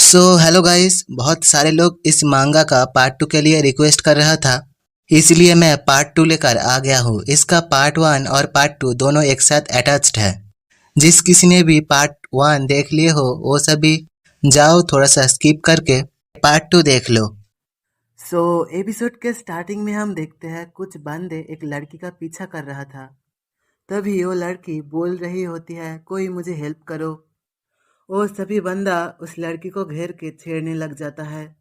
Hello guys, बहुत सारे लोग इस मांगा का पार्ट टू के लिए रिक्वेस्ट कर रहा था। इसलिए मैं पार्ट टू लेकर आ गया हूँ। इसका पार्ट वन और पार्ट टू दोनों एक साथ अटैच्ड है। जिस किसी ने भी पार्ट वन देख लिए हो वो सभी जाओ थोड़ा सा स्किप करके पार्ट टू देख लो। एपिसोड के स्टार्टिंग में हम देखते हैं कुछ बंदे एक लड़की का पीछा कर रहा था। तभी वो लड़की बोल रही होती है, कोई मुझे हेल्प करो। वो सभी बंदा उस लड़की को घेर के छेड़ने लग जाता है।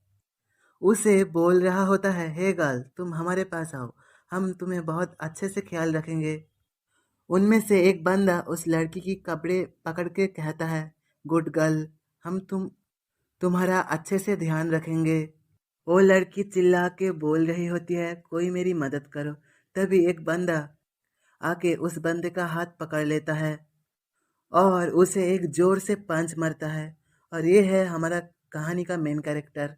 उसे बोल रहा होता है, हे गर्ल, तुम हमारे पास आओ, हम तुम्हें बहुत अच्छे से ख्याल रखेंगे। उनमें से एक बंदा उस लड़की की कपड़े पकड़ के कहता है, गुड गर्ल, हम तुम्हारा अच्छे से ध्यान रखेंगे। वो लड़की चिल्ला के बोल रही होती है, कोई मेरी मदद करो। तभी एक बंदा आके उस बंदे का हाथ पकड़ लेता है और उसे एक जोर से पंच मारता है। और ये है हमारा कहानी का मेन कैरेक्टर।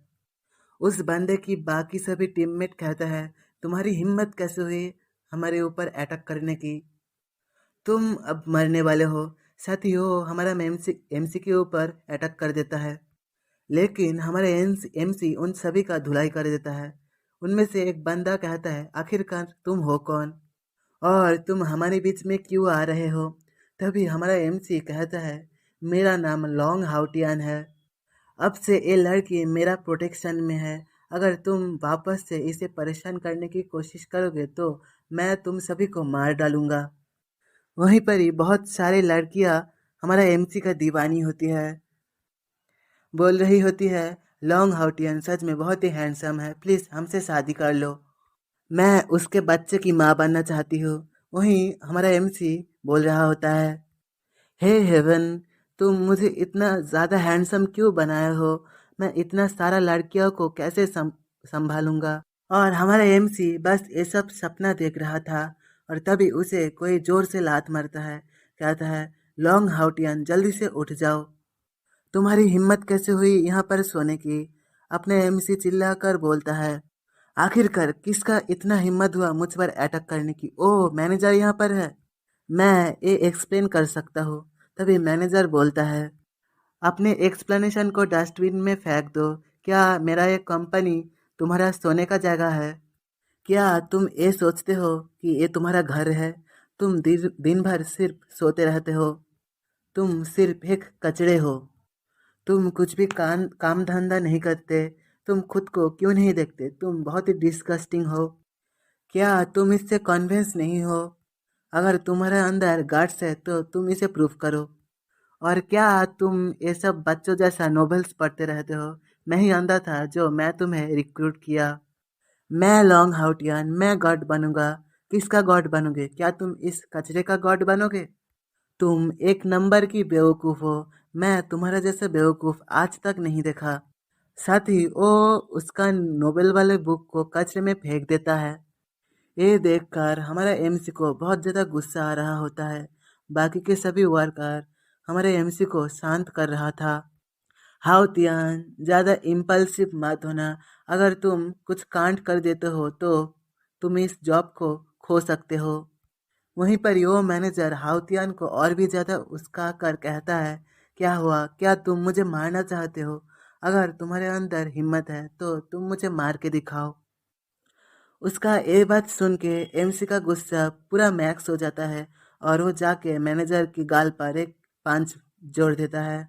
उस बंदे की बाकी सभी टीममेट कहता है, तुम्हारी हिम्मत कैसे हुई हमारे ऊपर अटैक करने की? तुम अब मरने वाले हो। साथ ही वो हमारा एमसी के ऊपर अटैक कर देता है। लेकिन हमारा एमसी उन सभी का धुलाई कर देता है। उनमें से एक बंदा कहता है, आखिरकार तुम हो कौन और तुम हमारे बीच में क्यों आ रहे हो? तभी हमारा एमसी कहता है, मेरा नाम लॉन्ग हाउटियान है। अब से ये लड़की मेरा प्रोटेक्शन में है। अगर तुम वापस से इसे परेशान करने की कोशिश करोगे तो मैं तुम सभी को मार डालूंगा। वहीं पर ही बहुत सारी लड़कियां हमारा एमसी का दीवानी होती है। बोल रही होती है, लॉन्ग हाउटियन सच में बहुत ही हैंडसम है, प्लीज हमसे शादी कर लो, मैं उसके बच्चे की माँ बनना चाहती हूँ। वहीं हमारा एमसी बोल रहा होता है, हे हेवन, तुम मुझे इतना ज़्यादा हैंडसम क्यों बनाए हो? मैं इतना सारा लड़कियों को कैसे संभालूंगा? और हमारा एमसी बस ये सब सपना देख रहा था। और तभी उसे कोई जोर से लात मारता है। कहता है, लॉन्ग हाउटियन जल्दी से उठ जाओ, तुम्हारी हिम्मत कैसे हुई यहाँ पर सोने की? अपने एमसी चिल्लाकर बोलता है, आखिरकार किसका इतना हिम्मत हुआ मुझ पर अटैक करने की? ओह, मैनेजर यहाँ पर है, मैं ये एक्सप्लेन कर सकता हूँ। तभी मैनेजर बोलता है, अपने एक्सप्लेनेशन को डस्टबिन में फेंक दो। क्या मेरा ये कंपनी तुम्हारा सोने का जगह है? क्या तुम ये सोचते हो कि ये तुम्हारा घर है? तुम दिन भर सिर्फ सोते रहते हो। तुम सिर्फ एक कचड़े हो। तुम कुछ भी काम धंधा नहीं करते। तुम खुद को क्यों नहीं देखते? तुम बहुत ही डिस्गस्टिंग हो। क्या तुम इससे कन्विंस नहीं हो? अगर तुम्हारे अंदर गट्स है तो तुम इसे प्रूव करो। और क्या तुम ये सब बच्चों जैसा नॉवेल्स पढ़ते रहते हो? मैं ही अंधा था जो मैं तुम्हें रिक्रूट किया। मैं लॉन्ग हाउटियन, मैं गॉड बनूंगा। किसका गॉड बनोगे? क्या तुम इस कचरे का गॉड बनोगे? तुम एक नंबर की बेवकूफ़ हो। मैं तुम्हारा जैसा बेवकूफ़ आज तक नहीं देखा। साथ ही वो उसका नोबेल वाले बुक को कचरे में फेंक देता है। ये देखकर हमारा एमसी को बहुत ज़्यादा गुस्सा आ रहा होता है। बाकी के सभी वर्कर हमारे एमसी को शांत कर रहा था। हाउतियान, ज़्यादा इम्पल्सिव मत होना। अगर तुम कुछ कांड कर देते हो तो तुम इस जॉब को खो सकते हो। वहीं पर यो मैनेजर हाउतियान को और भी ज़्यादा उस्का कर कहता है, क्या हुआ? क्या तुम मुझे मारना चाहते हो? अगर तुम्हारे अंदर हिम्मत है तो तुम मुझे मार के दिखाओ। उसका ये बात सुन के एमसी का गुस्सा पूरा मैक्स हो जाता है और वो जाके मैनेजर की गाल पर एक पांच जोड़ देता है।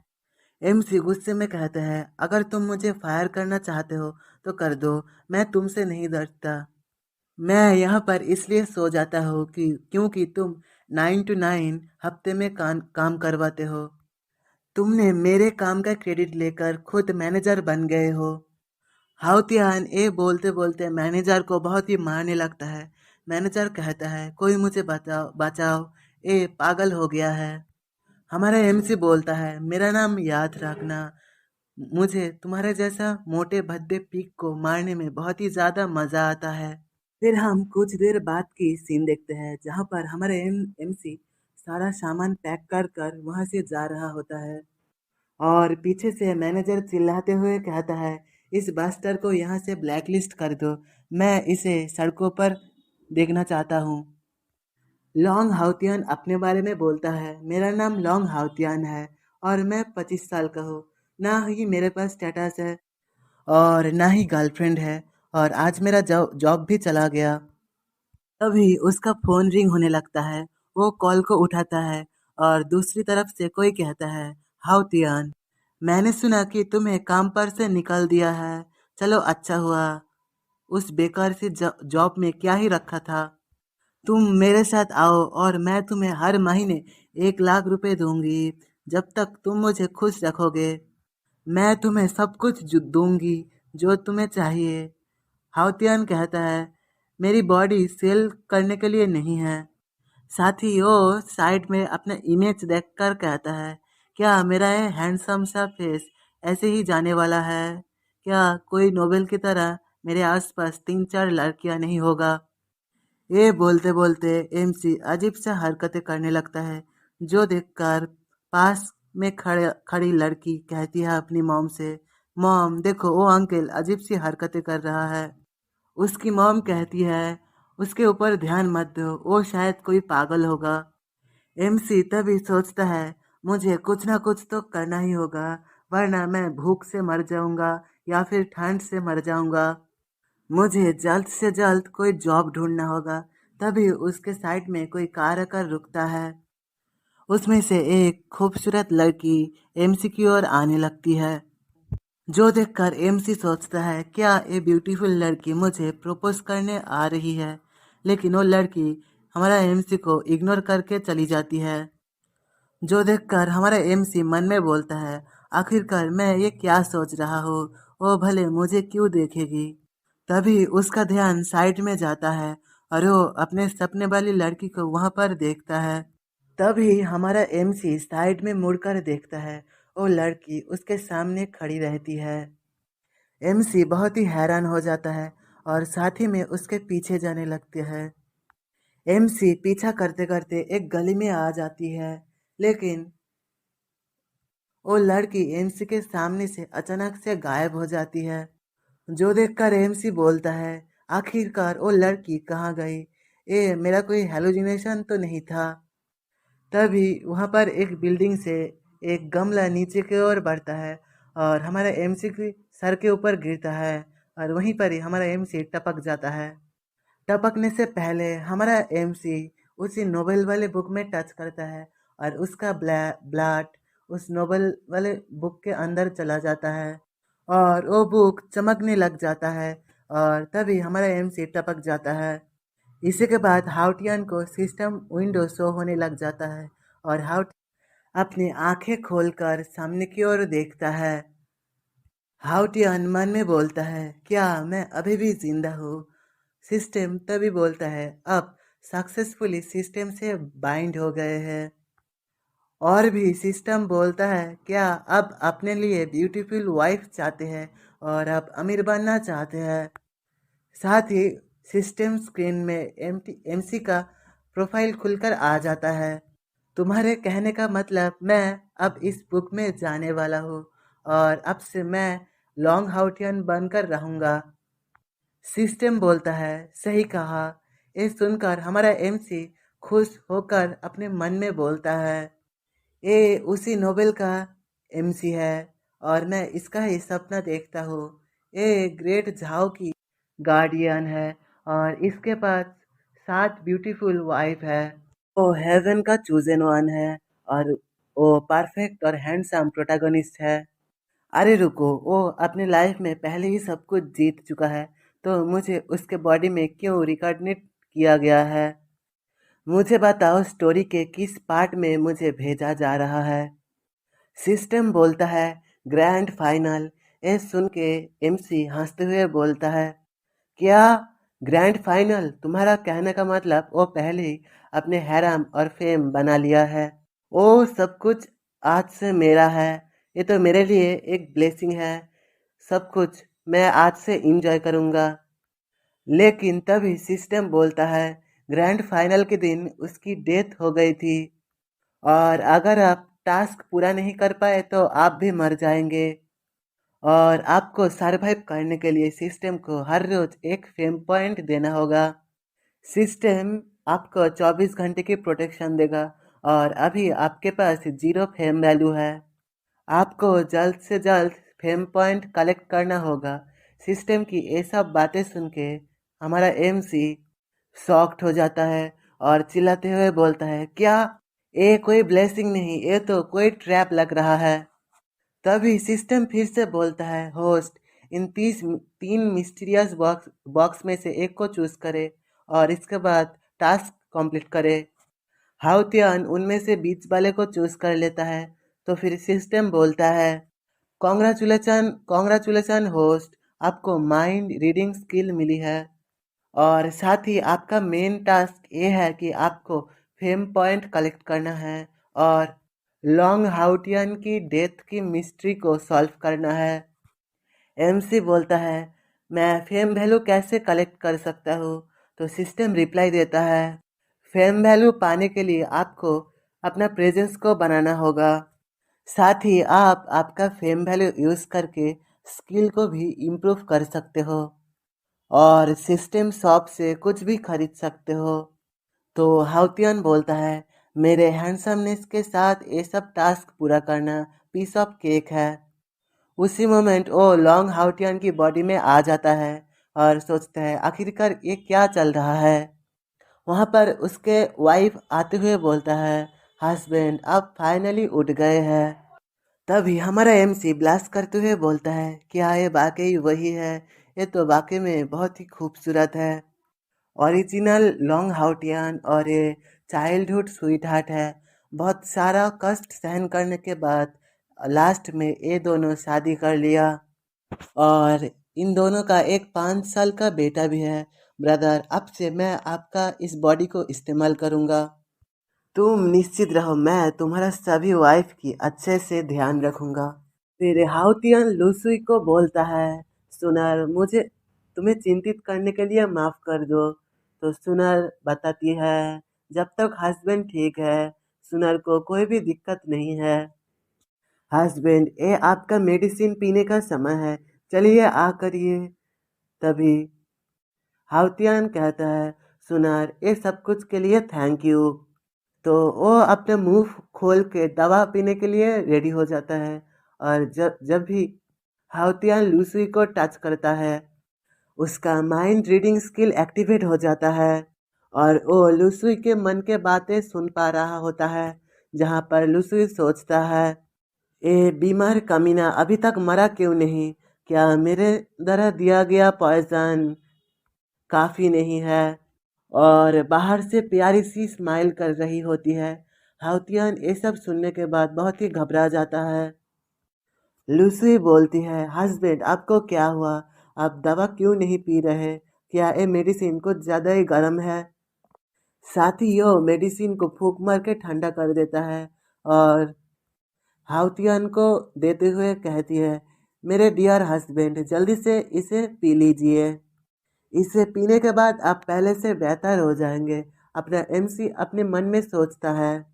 एमसी गुस्से में कहता है, अगर तुम मुझे फायर करना चाहते हो तो कर दो, मैं तुमसे नहीं डरता। मैं यहाँ पर इसलिए सो जाता हूँ कि क्योंकि तुम 9 to 9 हफ्ते में काम करवाते हो। तुमने मेरे काम का क्रेडिट लेकर खुद मैनेजर बन गए हो। हाउतियान ये बोलते बोलते मैनेजर को बहुत ही मारने लगता है। मैनेजर कहता है, कोई मुझे बचाओ बचाओ, ये पागल हो गया है। हमारा एमसी बोलता है, मेरा नाम याद रखना, मुझे तुम्हारे जैसा मोटे भद्दे पीक को मारने में बहुत ही ज़्यादा मज़ा आता है। फिर हम कुछ देर बाद की सीन देखते हैं जहाँ पर हमारा एमसी सारा सामान पैक कर कर वहाँ से जा रहा होता है। और पीछे से मैनेजर चिल्लाते हुए कहता है, इस बास्टर को यहाँ से ब्लैकलिस्ट कर दो, मैं इसे सड़कों पर देखना चाहता हूँ। लॉन्ग हाउतियान अपने बारे में बोलता है, मेरा नाम लॉन्ग हाउतियान है और मैं 25 साल का हूँ। ना ही मेरे पास स्टेटस है और ना ही गर्लफ्रेंड है, और आज मेरा जॉब भी चला गया। तभी उसका फ़ोन रिंग होने लगता है। वो कॉल को उठाता है और दूसरी तरफ से कोई कहता है, हाउ तियान, मैंने सुना कि तुम्हें काम पर से निकाल दिया है। चलो अच्छा हुआ, उस बेकार सी जॉब में क्या ही रखा था। तुम मेरे साथ आओ और मैं तुम्हें हर महीने 1 लाख रुपए दूंगी। जब तक तुम मुझे खुश रखोगे मैं तुम्हें सब कुछ दूंगी जो तुम्हें चाहिए। हाउतियान कहता है, मेरी बॉडी सेल करने के लिए नहीं है। साथ ही वो साइड में अपना इमेज देखकर कहता है, क्या मेरा ये हैंडसम सा फेस ऐसे ही जाने वाला है? क्या कोई नोबेल की तरह मेरे आसपास 3-4 लड़कियां नहीं होगा? ये बोलते बोलते एमसी अजीब सा हरकतें करने लगता है, जो देखकर पास में खड़े खड़ी लड़की कहती है अपनी मॉम से, मॉम देखो वो अंकल अजीब सी हरकतें कर रहा है। उसकी मॉम कहती है, उसके ऊपर ध्यान मत दो, वो शायद कोई पागल होगा। एमसी तभी सोचता है, मुझे कुछ ना कुछ तो करना ही होगा, वरना मैं भूख से मर जाऊंगा या फिर ठंड से मर जाऊंगा। मुझे जल्द से जल्द कोई जॉब ढूंढना होगा। तभी उसके साइड में कोई कार आकर रुकता है। उसमें से एक खूबसूरत लड़की एमसी की ओर आने लगती है, जो देखकर एमसी सोचता है, क्या ये ब्यूटीफुल लड़की मुझे प्रपोज करने आ रही है? लेकिन वो लड़की हमारा एमसी को इग्नोर करके चली जाती है, जो देखकर हमारा एमसी मन में बोलता है, आखिरकार मैं ये क्या सोच रहा हूँ, वो भले मुझे क्यों देखेगी। तभी उसका ध्यान साइड में जाता है और वो अपने सपने वाली लड़की को वहां पर देखता है। तभी हमारा एमसी साइड में मुड़कर देखता है, वो लड़की उसके सामने खड़ी रहती है। एमसी बहुत ही हैरान हो जाता है और साथ ही में उसके पीछे जाने लगते हैं। एमसी पीछा करते करते एक गली में आ जाती है, लेकिन वो लड़की एमसी के सामने से अचानक से गायब हो जाती है, जो देखकर एमसी बोलता है, आखिरकार वो लड़की कहाँ गई? ये मेरा कोई हेलुसिनेशन तो नहीं था। तभी वहाँ पर एक बिल्डिंग से एक गमला नीचे की ओर बढ़ता है और हमारा एमसी की सर के ऊपर गिरता है, और वहीं पर ही हमारा एमसी टपक जाता है। टपकने से पहले हमारा एमसी उसी नोबेल वाले बुक में टच करता है और उसका ब्लड उस नोबेल वाले बुक के अंदर चला जाता है और वो बुक चमकने लग जाता है, और तभी हमारा एमसी टपक जाता है। इसी के बाद हाउटियन को सिस्टम विंडो शो होने लग जाता है और हाउट अपनी आंखें खोलकर सामने की ओर देखता है। हाउटियन मन में बोलता है, क्या मैं अभी भी जिंदा हूँ? सिस्टम तभी बोलता है, अब सक्सेसफुली सिस्टम से बाइंड हो गए हैं। और भी सिस्टम बोलता है, क्या अब अपने लिए ब्यूटीफुल वाइफ चाहते हैं और अब अमीर बनना चाहते हैं? साथ ही सिस्टम स्क्रीन में एमसी का प्रोफाइल खुलकर आ जाता है। तुम्हारे कहने का मतलब मैं अब इस बुक में जाने वाला हूँ और अब से मैं लॉन्ग हाउटियन बनकर रहूँगा। सिस्टम बोलता है, सही कहा। ये सुनकर हमारा एमसी खुश होकर अपने मन में बोलता है, ये उसी नोबेल का एमसी है और मैं इसका ही सपना देखता हूँ। ये ग्रेट झाओ की गार्डियन है और इसके पास 7 ब्यूटीफुल वाइफ है। वो हेवन का चूजन वन है और वो परफेक्ट और हैंडसम प्रोटैगनिस्ट है। अरे रुको, वो अपने लाइफ में पहले ही सब कुछ जीत चुका है, तो मुझे उसके बॉडी में क्यों रिकॉर्डिनेट किया गया है? मुझे बताओ स्टोरी के किस पार्ट में मुझे भेजा जा रहा है? सिस्टम बोलता है, ग्रैंड फाइनल। ये सुन के एमसी हंसते हुए बोलता है, क्या ग्रैंड फाइनल? तुम्हारा कहने का मतलब वो पहले ही अपने हैरम और फेम बना लिया है। वो सब कुछ आज से मेरा है। ये तो मेरे लिए एक ब्लेसिंग है। सब कुछ मैं आज से इंजॉय करूँगा। लेकिन तभी सिस्टम बोलता है, ग्रैंड फाइनल के दिन उसकी डेथ हो गई थी और अगर आप टास्क पूरा नहीं कर पाए तो आप भी मर जाएंगे, और आपको सरवाइव करने के लिए सिस्टम को हर रोज एक फेम पॉइंट देना होगा। सिस्टम आपको 24 घंटे की प्रोटेक्शन देगा और अभी आपके पास 0 फेम वैल्यू है। आपको जल्द से जल्द फेम पॉइंट कलेक्ट करना होगा। सिस्टम की ये सब बातें सुन के हमारा एमसी शॉक्ड हो जाता है और चिल्लाते हुए बोलता है, क्या ये कोई ब्लेसिंग नहीं, ये तो कोई ट्रैप लग रहा है। तभी सिस्टम फिर से बोलता है, होस्ट इन 3 मिस्टीरियस बॉक्स में से एक को चूज करे और इसके बाद टास्क कंप्लीट करे। हाउतियान उनमें से बीच वाले को चूज कर लेता है। तो फिर सिस्टम बोलता है, कॉन्ग्रेचुलेशन कॉन्ग्रेचुलेशन होस्ट, आपको माइंड रीडिंग स्किल मिली है और साथ ही आपका मेन टास्क ये है कि आपको फेम पॉइंट कलेक्ट करना है और लॉन्ग हाउटियन की डेथ की मिस्ट्री को सॉल्व करना है। एमसी बोलता है, मैं फेम वैल्यू कैसे कलेक्ट कर सकता हूँ? तो सिस्टम रिप्लाई देता है, फेम वैल्यू पाने के लिए आपको अपना प्रेजेंस को बनाना होगा। साथ ही आप आपका फेम वैल्यू यूज़ करके स्किल को भी इम्प्रूव कर सकते हो और सिस्टम शॉप से कुछ भी खरीद सकते हो। तो हाउतियन बोलता है, मेरे हैंडसमनेस के साथ ये सब टास्क पूरा करना पीस ऑफ केक है। उसी मोमेंट वो लॉन्ग हाउटियन की बॉडी में आ जाता है और सोचता है, आखिरकार ये क्या चल रहा है। वहाँ पर उसके वाइफ आते हुए बोलता है, हस्बैंड आप फाइनली उठ गए हैं। तभी हमारा एमसी ब्लास्ट करते हुए बोलता है, क्या ये वाकई वही है? ये तो वाकई में बहुत ही खूबसूरत है, ओरिजिनल लॉन्ग हाउटियन और ये चाइल्डहुड स्वीट हार्ट है। बहुत सारा कष्ट सहन करने के बाद लास्ट में ये दोनों शादी कर लिया और इन दोनों का एक 5 साल का बेटा भी है। ब्रदर, अब से मैं आपका इस बॉडी को इस्तेमाल करूँगा। तुम निश्चित रहो, मैं तुम्हारा सभी वाइफ की अच्छे से ध्यान रखूँगा। फिर हाउतियन लुसुई को बोलता है, सुनर मुझे तुम्हें चिंतित करने के लिए माफ़ कर दो। तो सुनर बताती है, जब तक हस्बैंड ठीक है सुनर को कोई भी दिक्कत नहीं है। हस्बैंड, ये आपका मेडिसिन पीने का समय है, चलिए आ करिए। तभी हाउतियान कहता है, सुनर ये सब कुछ के लिए थैंक यू। तो वो अपने मुंह खोल के दवा पीने के लिए रेडी हो जाता है और जब जब भी हाउतियान लूसी को टच करता है उसका माइंड रीडिंग स्किल एक्टिवेट हो जाता है और वो लूसी के मन के बातें सुन पा रहा होता है। जहाँ पर लूसी सोचता है, ये बीमार कमीना अभी तक मरा क्यों नहीं? क्या मेरे द्वारा दिया गया पॉइजन काफ़ी नहीं है? और बाहर से प्यारी सी स्माइल कर रही होती है। हाउतियन ये सब सुनने के बाद बहुत ही घबरा जाता है। लूसी बोलती है, हस्बैंड आपको क्या हुआ? आप दवा क्यों नहीं पी रहे? क्या ये मेडिसिन कुछ ज़्यादा ही गर्म है? साथ ही यो मेडिसिन को फूंक मार के ठंडा कर देता है और हाउतियन को देते हुए कहती है, मेरे डियर हस्बैंड जल्दी से इसे पी लीजिए। इसे पीने के बाद आप पहले से बेहतर हो जाएंगे। अपना एमसी अपने मन में सोचता है,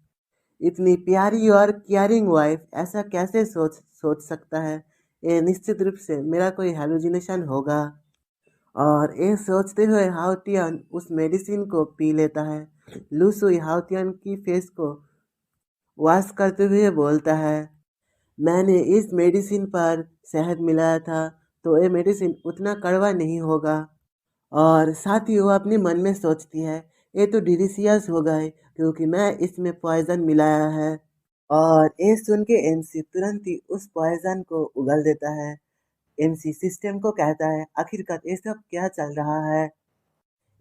इतनी प्यारी और केयरिंग वाइफ ऐसा कैसे सोच सोच सकता है? ये निश्चित रूप से मेरा कोई हेलुसिनेशन होगा। और ये सोचते हुए हाउतियन उस मेडिसिन को पी लेता है। लूसुई हाउतियन की फेस को वॉश करते हुए बोलता है, मैंने इस मेडिसिन पर शहद मिलाया था तो ये मेडिसिन उतना कड़वा नहीं होगा। और साथ ही वो अपने मन में सोचती है, ये तो डिलीशियस होगा ही क्योंकि मैं इसमें पॉइजन मिलाया है। और ये सुन के एमसी तुरंत ही उस पॉइजन को उगल देता है। एमसी सिस्टम को कहता है, आखिरकार ये सब क्या चल रहा है?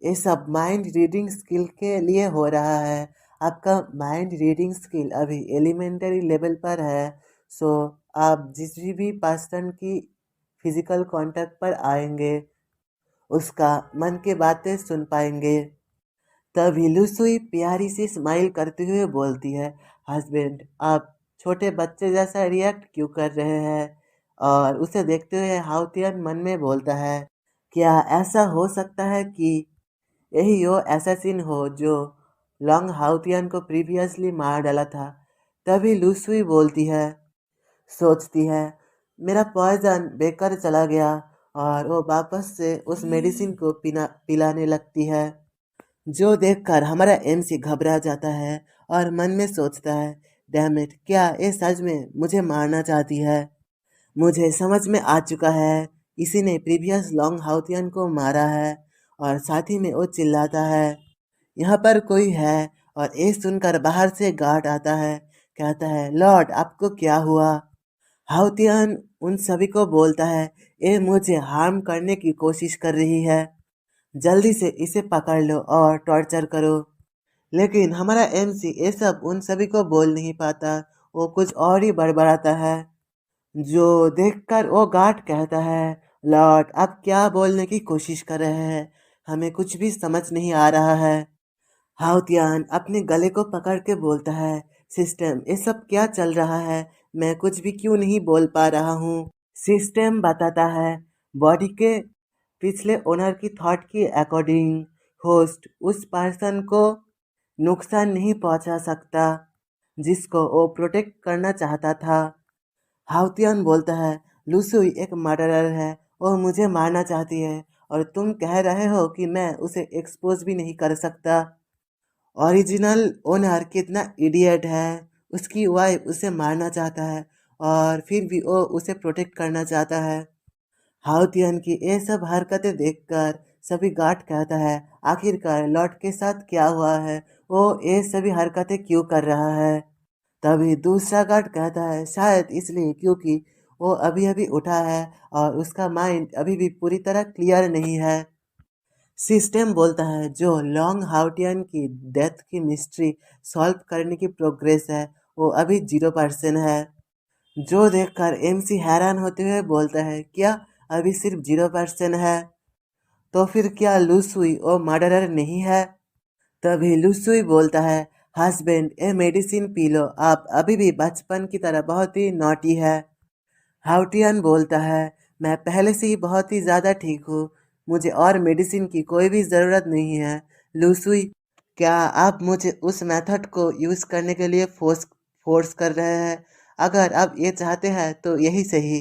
ये सब माइंड रीडिंग स्किल के लिए हो रहा है। आपका माइंड रीडिंग स्किल अभी एलिमेंटरी लेवल पर है। सो आप जिस भी पर्सन की फिजिकल कांटेक्ट पर आएंगे उसका मन की बातें सुन पाएंगे। तभी लुसुई प्यारी सी स्माइल करते हुए बोलती है, हस्बैंड आप छोटे बच्चे जैसा रिएक्ट क्यों कर रहे हैं? और उसे देखते हुए हाउतियन मन में बोलता है, क्या ऐसा हो सकता है कि यही वो असैसिन हो जो लॉन्ग हाउतियन को प्रीवियसली मार डाला था? तभी लुसुई बोलती है, सोचती है, मेरा पॉइजन बेकार चला गया और वो वापस से उस मेडिसिन को पिलाने लगती है। जो देखकर हमारा एमसी घबरा जाता है और मन में सोचता है, डैम इट, क्या ये सच में मुझे मारना चाहती है? मुझे समझ में आ चुका है, इसी ने प्रीवियस लॉन्ग हाउतियन को मारा है। और साथ ही में वो चिल्लाता है, यहाँ पर कोई है। और ये सुनकर बाहर से गार्ड आता है, कहता है, लॉर्ड आपको क्या हुआ? हाउतियन उन सभी को बोलता है, ये मुझे हार्म करने की कोशिश कर रही है, जल्दी से इसे पकड़ लो और टॉर्चर करो। लेकिन हमारा एमसी ये सब उन सभी को बोल नहीं पाता, वो कुछ और ही बड़बड़ाता है। जो देखकर वो गार्ड कहता है, लॉर्ड आप क्या बोलने की कोशिश कर रहे हैं? हमें कुछ भी समझ नहीं आ रहा है। हाउतियान अपने गले को पकड़ के बोलता है, सिस्टम ये सब क्या चल रहा है? मैं कुछ भी क्यों नहीं बोल पा रहा हूँ? सिस्टम बताता है, बॉडी के पिछले ओनर की थॉट के अकॉर्डिंग होस्ट उस पर्सन को नुकसान नहीं पहुंचा सकता जिसको वो प्रोटेक्ट करना चाहता था। हाउतियन बोलता है, लुसुई एक मर्डरर है, वो मुझे मारना चाहती है और तुम कह रहे हो कि मैं उसे एक्सपोज भी नहीं कर सकता। ओरिजिनल ओनर कितना इडियट है, उसकी वाइफ उसे मारना चाहता है और फिर भी वो उसे प्रोटेक्ट करना चाहता है। हाउतियन की ये सब हरकतें देखकर सभी गार्ड कहता है, आखिरकार लॉर्ड के साथ क्या हुआ है? वो ये सभी हरकतें क्यों कर रहा है? तभी दूसरा गार्ड कहता है, शायद इसलिए क्योंकि वो अभी अभी उठा है और उसका माइंड अभी भी पूरी तरह क्लियर नहीं है। सिस्टम बोलता है, जो लॉन्ग हाउटियन की डेथ की मिस्ट्री सॉल्व करने की प्रोग्रेस है वो अभी 0% है। जो देखकर एमसी हैरान होते हुए बोलता है, क्या अभी सिर्फ 0% है? तो फिर क्या लुसुई वो मर्डरर नहीं है? तभी लुसुई बोलता है, हस्बैंड ये मेडिसिन पी लो, आप अभी भी बचपन की तरह बहुत ही नॉटी है। हाउटियन बोलता है, मैं पहले से ही बहुत ही ज़्यादा ठीक हूँ, मुझे और मेडिसिन की कोई भी ज़रूरत नहीं है। लुसुई, क्या आप मुझे उस मेथड को यूज़ करने के लिए फोर्स फोर्स कर रहे हैं? अगर आप ये चाहते हैं तो यही सही।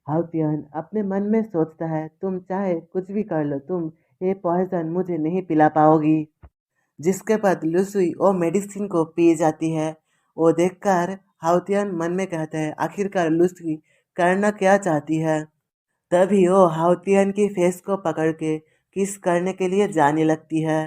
हाउतियन अपने मन में सोचता है, तुम चाहे कुछ भी कर लो, तुम ये पॉइजन मुझे नहीं पिला पाओगी। जिसके बाद लुसुई वो मेडिसिन को पी जाती है। वो देखकर हाउतियन मन में कहता है, आखिरकार लुसुई करना क्या चाहती है? तभी वो हाउतियन की फेस को पकड़ के किस करने के लिए जाने लगती है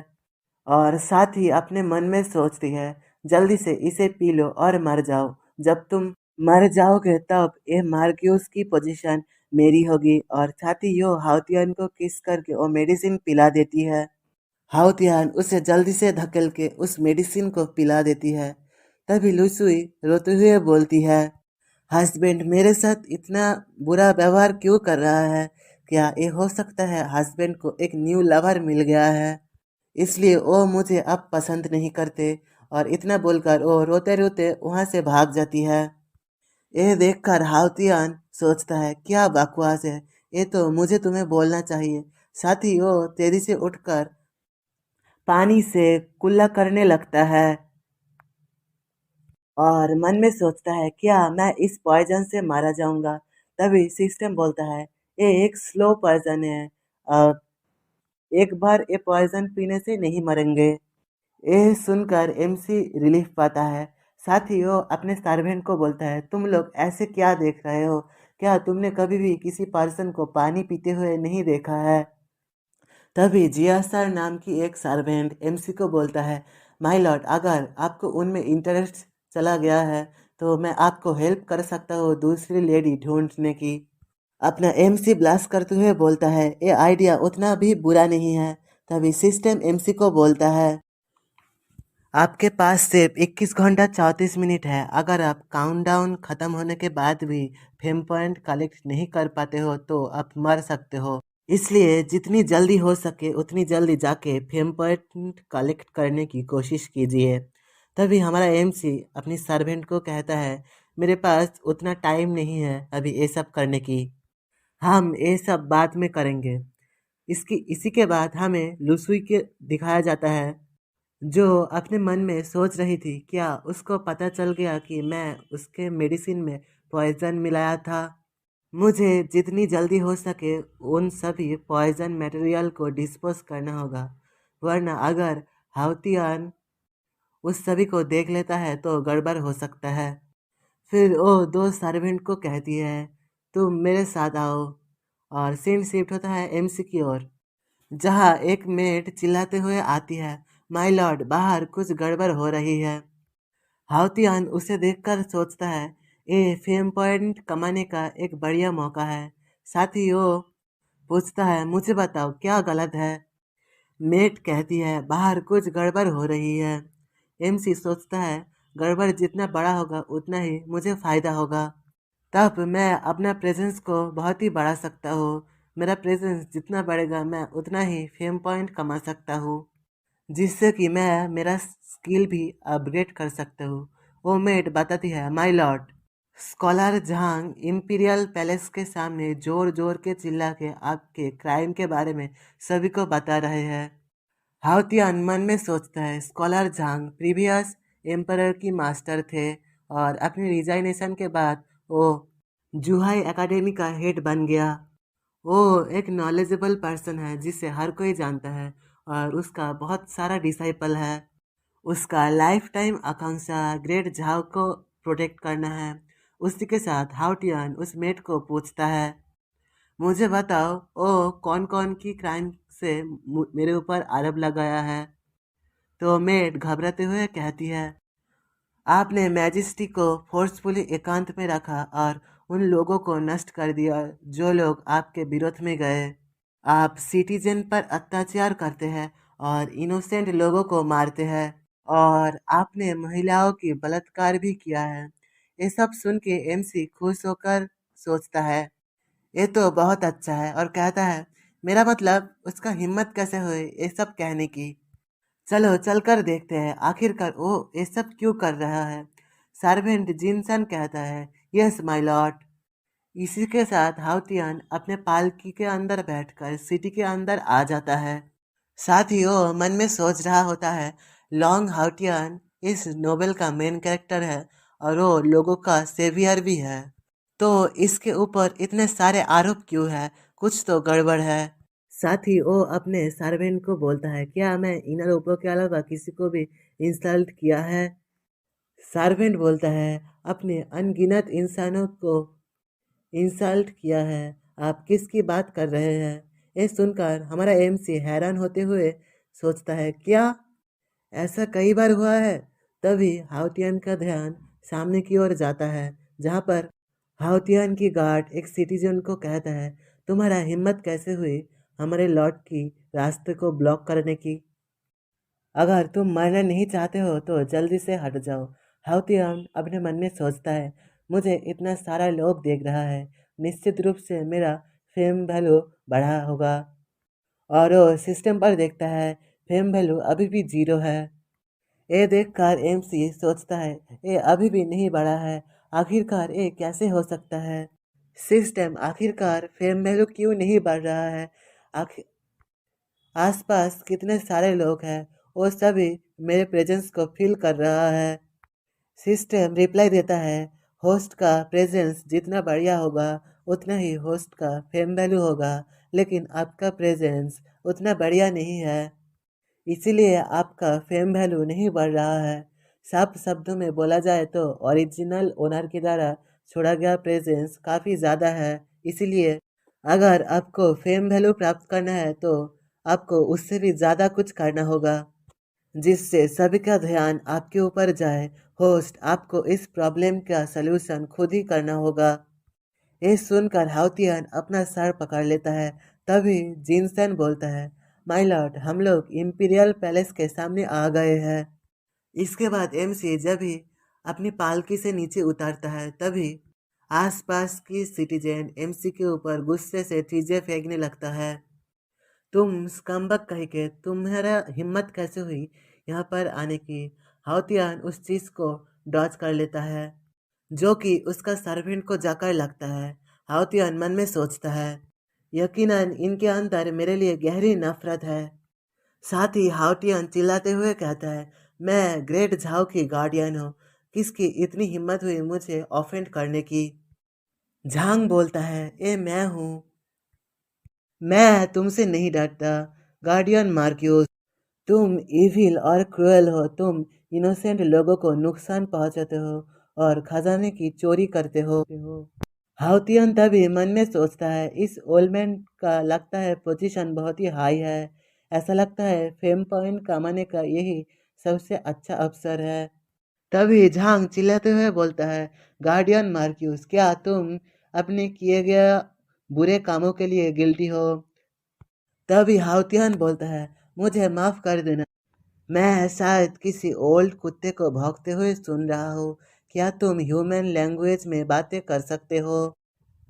और साथ ही अपने मन में सोचती है, जल्दी से इसे पी लो और मर जाओ। जब तुम मर जाओगे तब ये मार्क्यूस की पोजीशन मेरी होगी। और साथ ही वो हाउतियन को किस करके वो मेडिसिन पिला देती है। हाउतियान उसे जल्दी से धकेल के उस मेडिसिन को पिला देती है। तभी लुसुई रोते हुए बोलती है, हस्बैंड मेरे साथ इतना बुरा व्यवहार क्यों कर रहा है? क्या ये हो सकता है हस्बैंड को एक न्यू लवर मिल गया है, इसलिए वो मुझे अब पसंद नहीं करते? और इतना बोलकर वो रोते रोते वहाँ से भाग जाती है। ये देखकर हाउतियान सोचता है, क्या बकवास है, ये तो मुझे तुम्हें बोलना चाहिए। साथ ही वो तेजी से उठकर पानी से कुल्ला करने लगता है और मन में सोचता है, क्या मैं इस पॉइजन से मारा जाऊंगा? तभी सिस्टम बोलता है, ये एक स्लो पॉइजन है, अ, एक बार ये पॉइजन पीने से नहीं मरेंगे। ये सुनकर एमसी रिलीफ पाता है। साथ ही वो अपने सर्वेंट को बोलता है, तुम लोग ऐसे क्या देख रहे हो? क्या तुमने कभी भी किसी पर्सन को पानी पीते हुए नहीं देखा है? तभी जियासर नाम की एक सर्वेंट एमसी को बोलता है, माय लॉर्ड, अगर आपको उनमें इंटरेस्ट चला गया है तो मैं आपको हेल्प कर सकता हूँ दूसरी लेडी ढूंढने की। अपना एमसी ब्लास्ट करते हुए बोलता है, ये आइडिया उतना भी बुरा नहीं है। तभी सिस्टम एमसी को बोलता है, आपके पास सिर्फ 21 घंटा 34 मिनट है। अगर आप काउंटडाउन ख़त्म होने के बाद भी फेम पॉइंट कलेक्ट नहीं कर पाते हो तो आप मर सकते हो। इसलिए जितनी जल्दी हो सके उतनी जल्दी जाके फेम पॉइंट कलेक्ट करने की कोशिश कीजिए। तभी हमारा एमसी अपनी सर्वेंट को कहता है, मेरे पास उतना टाइम नहीं है अभी ये सब करने की, हम ये सब बाद में करेंगे। इसकी इसी के बाद हमें लुसुई के दिखाया जाता है, जो अपने मन में सोच रही थी, क्या उसको पता चल गया कि मैं उसके मेडिसिन में पॉइजन मिलाया था? मुझे जितनी जल्दी हो सके उन सभी पॉइजन मटेरियल को डिस्पोज करना होगा, वरना अगर हाउतियान उस सभी को देख लेता है तो गड़बड़ हो सकता है। फिर वो दो सर्वेंट को कहती है, तुम मेरे साथ आओ, और सीन शिफ्ट होता है एमसी की ओर, जहाँ एक मेड चिल्लाते हुए आती है, माय लॉर्ड, बाहर कुछ गड़बड़ हो रही है। हाउतियान उसे देखकर सोचता है, ये फेम पॉइंट कमाने का एक बढ़िया मौका है। साथ ही वो पूछता है, मुझे बताओ क्या गलत है। मेट कहती है, बाहर कुछ गड़बड़ हो रही है। एमसी सोचता है, गड़बड़ जितना बड़ा होगा उतना ही मुझे फायदा होगा। तब मैं अपना प्रेजेंस को बहुत ही बढ़ा सकता हूँ। मेरा प्रेजेंस जितना बढ़ेगा मैं उतना ही फेम पॉइंट कमा सकता हूँ, जिससे कि मैं मेरा स्किल भी अपग्रेड कर सकता हूँ। वो मेड बताती है, my lord. Scholar Zhang imperial palace के सामने जोर जोर के चिल्ला के आपके क्राइम के बारे में सभी को बता रहे हैं। हाउतियान मन में सोचता है, स्कॉलर झांग प्रीवियस एम्परर की मास्टर थे और अपनी रिजाइनेशन के बाद वो जुहाई एकेडमी का हेड बन गया। वो एक नॉलेजेबल पर्सन है जिसे हर कोई जानता है और उसका बहुत सारा डिसाइपल है। उसका लाइफ टाइम आकांक्षा ग्रेट झाओ को प्रोटेक्ट करना है। उसी के साथ हाउटियन उस मेट को पूछता है, मुझे बताओ ओ कौन कौन की क्राइम से मेरे ऊपर आरोप लगाया है। तो मेट घबराते हुए कहती है, आपने मैजिस्ट्री को फोर्सफुली एकांत में रखा और उन लोगों को नष्ट कर दिया जो लोग आपके विरोध में गए। आप सिटीजन पर अत्याचार करते हैं और इनोसेंट लोगों को मारते हैं, और आपने महिलाओं की बलात्कार भी किया है। ये सब सुन के एमसी खुश होकर सोचता है, ये तो बहुत अच्छा है, और कहता है, मेरा मतलब उसका हिम्मत कैसे हुई ये सब कहने की। चलो चलकर देखते हैं आखिरकार वो ये सब क्यों कर रहा है। सर्वेंट जिनसन कहता है, यस माय लॉर्ड। इसी के साथ हाउतियान अपने पालकी के अंदर बैठकर सिटी के अंदर आ जाता है। साथ ही वो मन में सोच रहा होता है, लॉन्ग हाउटियान इस नोवेल का मेन कैरेक्टर है और वो लोगों का सेवियर भी है, तो इसके ऊपर इतने सारे आरोप क्यों है, कुछ तो गड़बड़ है। साथ ही वो अपने सर्वेंट को बोलता है, क्या मैं इन आरोपों के अलावा किसी को भी इंसल्ट किया है। सर्वेंट बोलता है, अपने अनगिनत इंसानों को इंसल्ट किया है। आप किसकी बात कर रहे हैं। ये सुनकर हमारा एमसी हैरान होते हुए सोचता है, क्या ऐसा कई बार हुआ है। तभी हाउतियान का ध्यान सामने की ओर जाता है, जहाँ पर हाउतियान की गार्ड एक सिटीजन को कहता है, तुम्हारा हिम्मत कैसे हुई हमारे लॉर्ड की रास्ते को ब्लॉक करने की। अगर तुम मरना नहीं चाहते हो तो जल्दी से हट जाओ। हाउतियान अपने मन में सोचता है, मुझे इतना सारा लोग देख रहा है, निश्चित रूप से मेरा फेम वैल्यू बढ़ा होगा। और वो सिस्टम पर देखता है, फेम वैल्यू अभी भी 0 है। ये देखकर एमसी सोचता है, ये अभी भी नहीं बढ़ा है, आखिरकार ये कैसे हो सकता है। सिस्टम, आखिरकार फेम वैल्यू क्यों नहीं बढ़ रहा है। आखिर आसपास कितने सारे लोग हैं, वो सभी मेरे प्रेजेंस को फील कर रहा है। सिस्टम रिप्लाई देता है, होस्ट का प्रेजेंस जितना बढ़िया होगा उतना ही होस्ट का फेम वैल्यू होगा, लेकिन आपका प्रेजेंस उतना बढ़िया नहीं है, इसीलिए आपका फेम वैल्यू नहीं बढ़ रहा है। साफ शब्दों में बोला जाए तो ओरिजिनल ओनर के द्वारा छोड़ा गया प्रेजेंस काफ़ी ज़्यादा है, इसीलिए अगर आपको फेम वैल्यू प्राप्त करना है तो आपको उससे भी ज़्यादा कुछ करना होगा, जिससे सभी का ध्यान आपके ऊपर जाए। होस्ट, आपको इस प्रॉब्लम का सलूशन खुद ही करना होगा। ये सुनकर हाउतियन अपना सर पकड़ लेता है। तभी जिनसन बोलता है, माय लॉर्ड, हम लोग इंपीरियल पैलेस के सामने आ गए हैं। इसके बाद एमसी जब भी अपनी पालकी से नीचे उतरता है, तभी आसपास की सिटीजन एमसी के ऊपर गुस्से से चीजें फेंकने लगता है। तुम स्कम्बक कह के, तुम्हारा हिम्मत कैसे हुई यहाँ पर आने की। हाउतियान उस चीज को डॉज कर लेता है, जो कि उसका सर्वेंट को जाकर लगता है। हाउतियान मन में सोचता है, यकीनन इनके अंदर मेरे लिए गहरी नफरत है। साथ ही हाउटियन चिल्लाते हुए कहता है, मैं ग्रेट झाओ की गार्डियन हूँ, किसकी इतनी हिम्मत हुई मुझे ऑफेंड करने की। झांग बोलता है, ये मैं हूँ, मैं तुमसे नहीं डरता। गार्डियन मार्क्यूस, तुम इविल और क्रूएल हो, तुम इनोसेंट लोगों को नुकसान पहुंचाते हो और खजाने की चोरी करते हो। हाउतियन तभी मन में सोचता है, इस ओल्डमैन का लगता है पोजीशन बहुत ही हाई है। ऐसा लगता है फेम पॉइंट कमाने का यही सबसे अच्छा अवसर है। तभी झांग चिल्लाते हुए बोलता है, गार्डियन मार्क्यूस, क्या तुम अपने किए गए बुरे कामों के लिए गिल्टी हो? तभी हाउतियन बोलता है, मुझे माफ कर देना, मैं शायद किसी ओल्ड कुत्ते को भौंकते हुए सुन रहा हूँ। क्या तुम ह्यूमन लैंग्वेज में बातें कर सकते हो?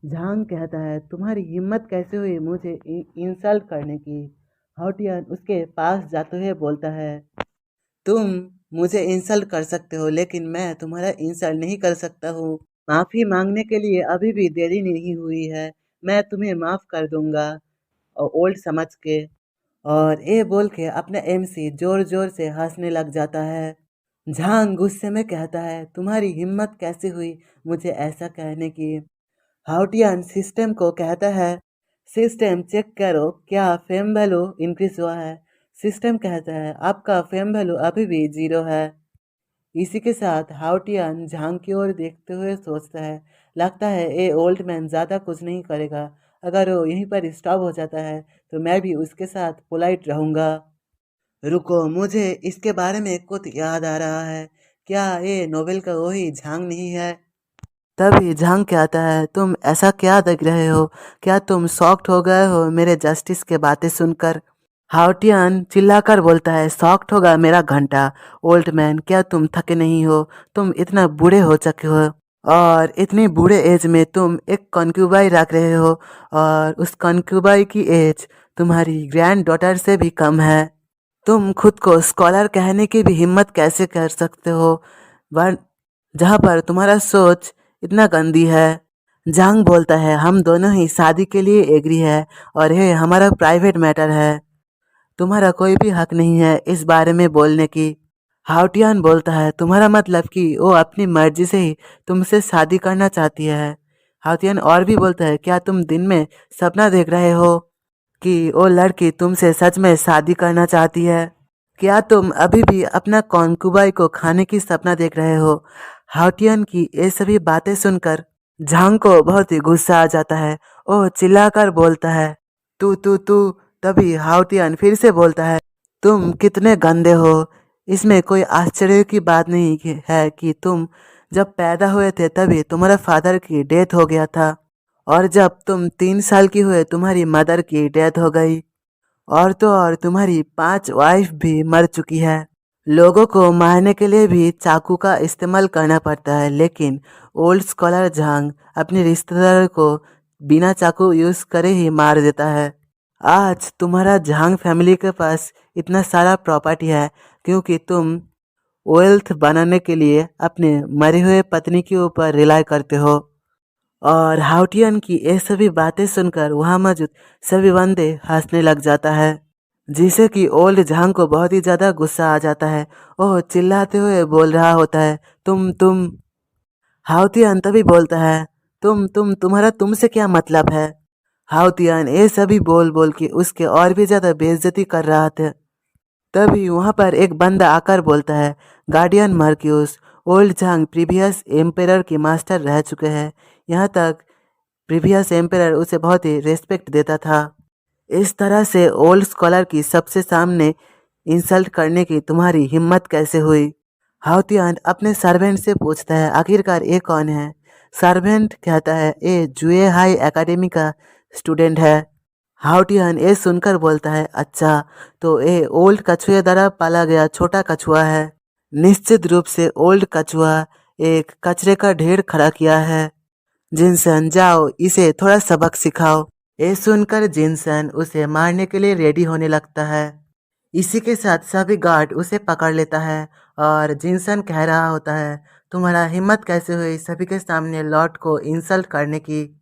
झांग कहता है, तुम्हारी हिम्मत कैसे हुई मुझे इंसल्ट करने की? हाउटियन उसके पास जाते हुए बोलता है, तुम मुझे इंसल्ट कर सकते हो लेकिन मैं तुम्हारा इंसल्ट नहीं कर सकता हूँ। माफी मांगने के लिए अभी भी देरी नहीं हुई है, मैं तुम्हें माफ कर दूंगा ओल्ड समझ के। और ये बोल के अपना एमसी जोर जोर से हंसने लग जाता है। झांग गुस्से में कहता है, तुम्हारी हिम्मत कैसे हुई मुझे ऐसा कहने की? हाउटियन सिस्टम को कहता है, सिस्टम चेक करो क्या फेम वैल्यू इंक्रीज हुआ है। सिस्टम कहता है, आपका फेम वैल्यू अभी भी 0 है। इसी के साथ हाउटियन झांग की ओर देखते हुए सोचता है, लगता है ये ओल्ड मैन ज़्यादा कुछ नहीं करेगा, अगर वो यहीं पर स्टॉप हो जाता है तो मैं भी उसके साथ पोलाइट रहूँगा। रुको, मुझे इसके बारे में कुछ याद आ रहा है, क्या ये नोवेल का वही झांग नहीं है? तभी झांग कहता है, तुम ऐसा क्या देख रहे हो? क्या तुम शॉक्ड हो गए हो मेरे जस्टिस के बातें सुनकर? हाउटियन चिल्लाकर बोलता है, शॉक्ड होगा मेरा घंटा। ओल्ड मैन, क्या तुम थके नहीं हो? तुम इतना बूढ़े हो चुके हो और इतनी बूढ़े एज में तुम एक कॉन्क्यूबाई रख रहे हो और उस कॉन्क्यूबाई की एज तुम्हारी ग्रैंड डॉटर से भी कम है। तुम खुद को स्कॉलर कहने की भी हिम्मत कैसे कर सकते हो वन जहाँ पर तुम्हारा सोच इतना गंदी है? जांग बोलता है, हम दोनों ही शादी के लिए एग्री है और ये हमारा प्राइवेट मैटर है, तुम्हारा कोई भी हक नहीं है इस बारे में बोलने की। हाउटियन बोलता है, तुम्हारा मतलब कि वो अपनी मर्जी से ही तुमसे शादी करना चाहती है? हाउटियन और भी बोलता है, क्या तुम दिन में सपना देख रहे हो कि वो लड़की तुमसे सच में शादी करना चाहती है? क्या तुम अभी भी अपना कॉन्कुबाई को खाने की सपना देख रहे हो? हाउटियन की ये सभी बातें सुनकर झांग को बहुत ही गुस्सा आ जाता है। वो चिल्लाकर बोलता है, तू तभी हाउटियन फिर से बोलता है, तुम कितने गंदे हो। इसमें कोई आश्चर्य की बात नहीं है कि तुम जब पैदा हुए थे तभी तुम्हारा फादर की डेथ हो गया था और जब तुम 3 साल की हुए तुम्हारी मदर की डेथ हो गई और तो और तुम्हारी 5 वाइफ भी मर चुकी है। लोगों को मारने के लिए भी चाकू का इस्तेमाल करना पड़ता है लेकिन ओल्ड स्कॉलर झांग अपने रिश्तेदार को बिना चाकू यूज करे ही मार देता है। आज तुम्हारा झांग फैमिली के पास इतना सारा प्रॉपर्टी है क्योंकि तुम वेल्थ बनाने के लिए अपने मरे हुए पत्नी के ऊपर रिलाई करते हो। और हाउटियन की ये सभी बातें सुनकर वहां मौजूद सभी बंदे हंसने लग जाता है, जिसे कि ओल्ड झांग को बहुत ही ज्यादा गुस्सा आ जाता है। ओह चिल्लाते हुए बोल रहा होता है, तुम हाउतियन तभी बोलता है, तुम्हारा तुमसे क्या मतलब है? हाउतियन ये सभी बोल बोल के उसके और भी ज्यादा बेइज्जती कर रहा था। तभी वहां पर एक बंदा आकर बोलता है, guardian marquis, old Zhang previous emperor के मास्टर रह चुके हैं, यहाँ तक प्रीवियस एम्पेरर उसे बहुत ही रेस्पेक्ट देता था। इस तरह से ओल्ड स्कॉलर की सबसे सामने इंसल्ट करने की तुम्हारी हिम्मत कैसे हुई? हाउतियान अपने सर्वेंट से पूछता है, आखिरकार ये कौन है? सर्वेंट कहता है, ये जुए हाई एकेडमी का स्टूडेंट है। हाउटियन ये सुनकर बोलता है, अच्छा तो ये ओल्ड कछुए द्वारा पाला गया छोटा कछुआ है। निश्चित रूप से ओल्ड कछुआ एक कचरे का ढेर खड़ा किया है। जिनसन जाओ इसे थोड़ा सबक सिखाओ। ये सुनकर जिनसन उसे मारने के लिए रेडी होने लगता है। इसी के साथ सभी गार्ड उसे पकड़ लेता है और जिनसन कह रहा होता है, तुम्हारा हिम्मत कैसे हुई सभी के सामने लॉर्ड को इंसल्ट करने की?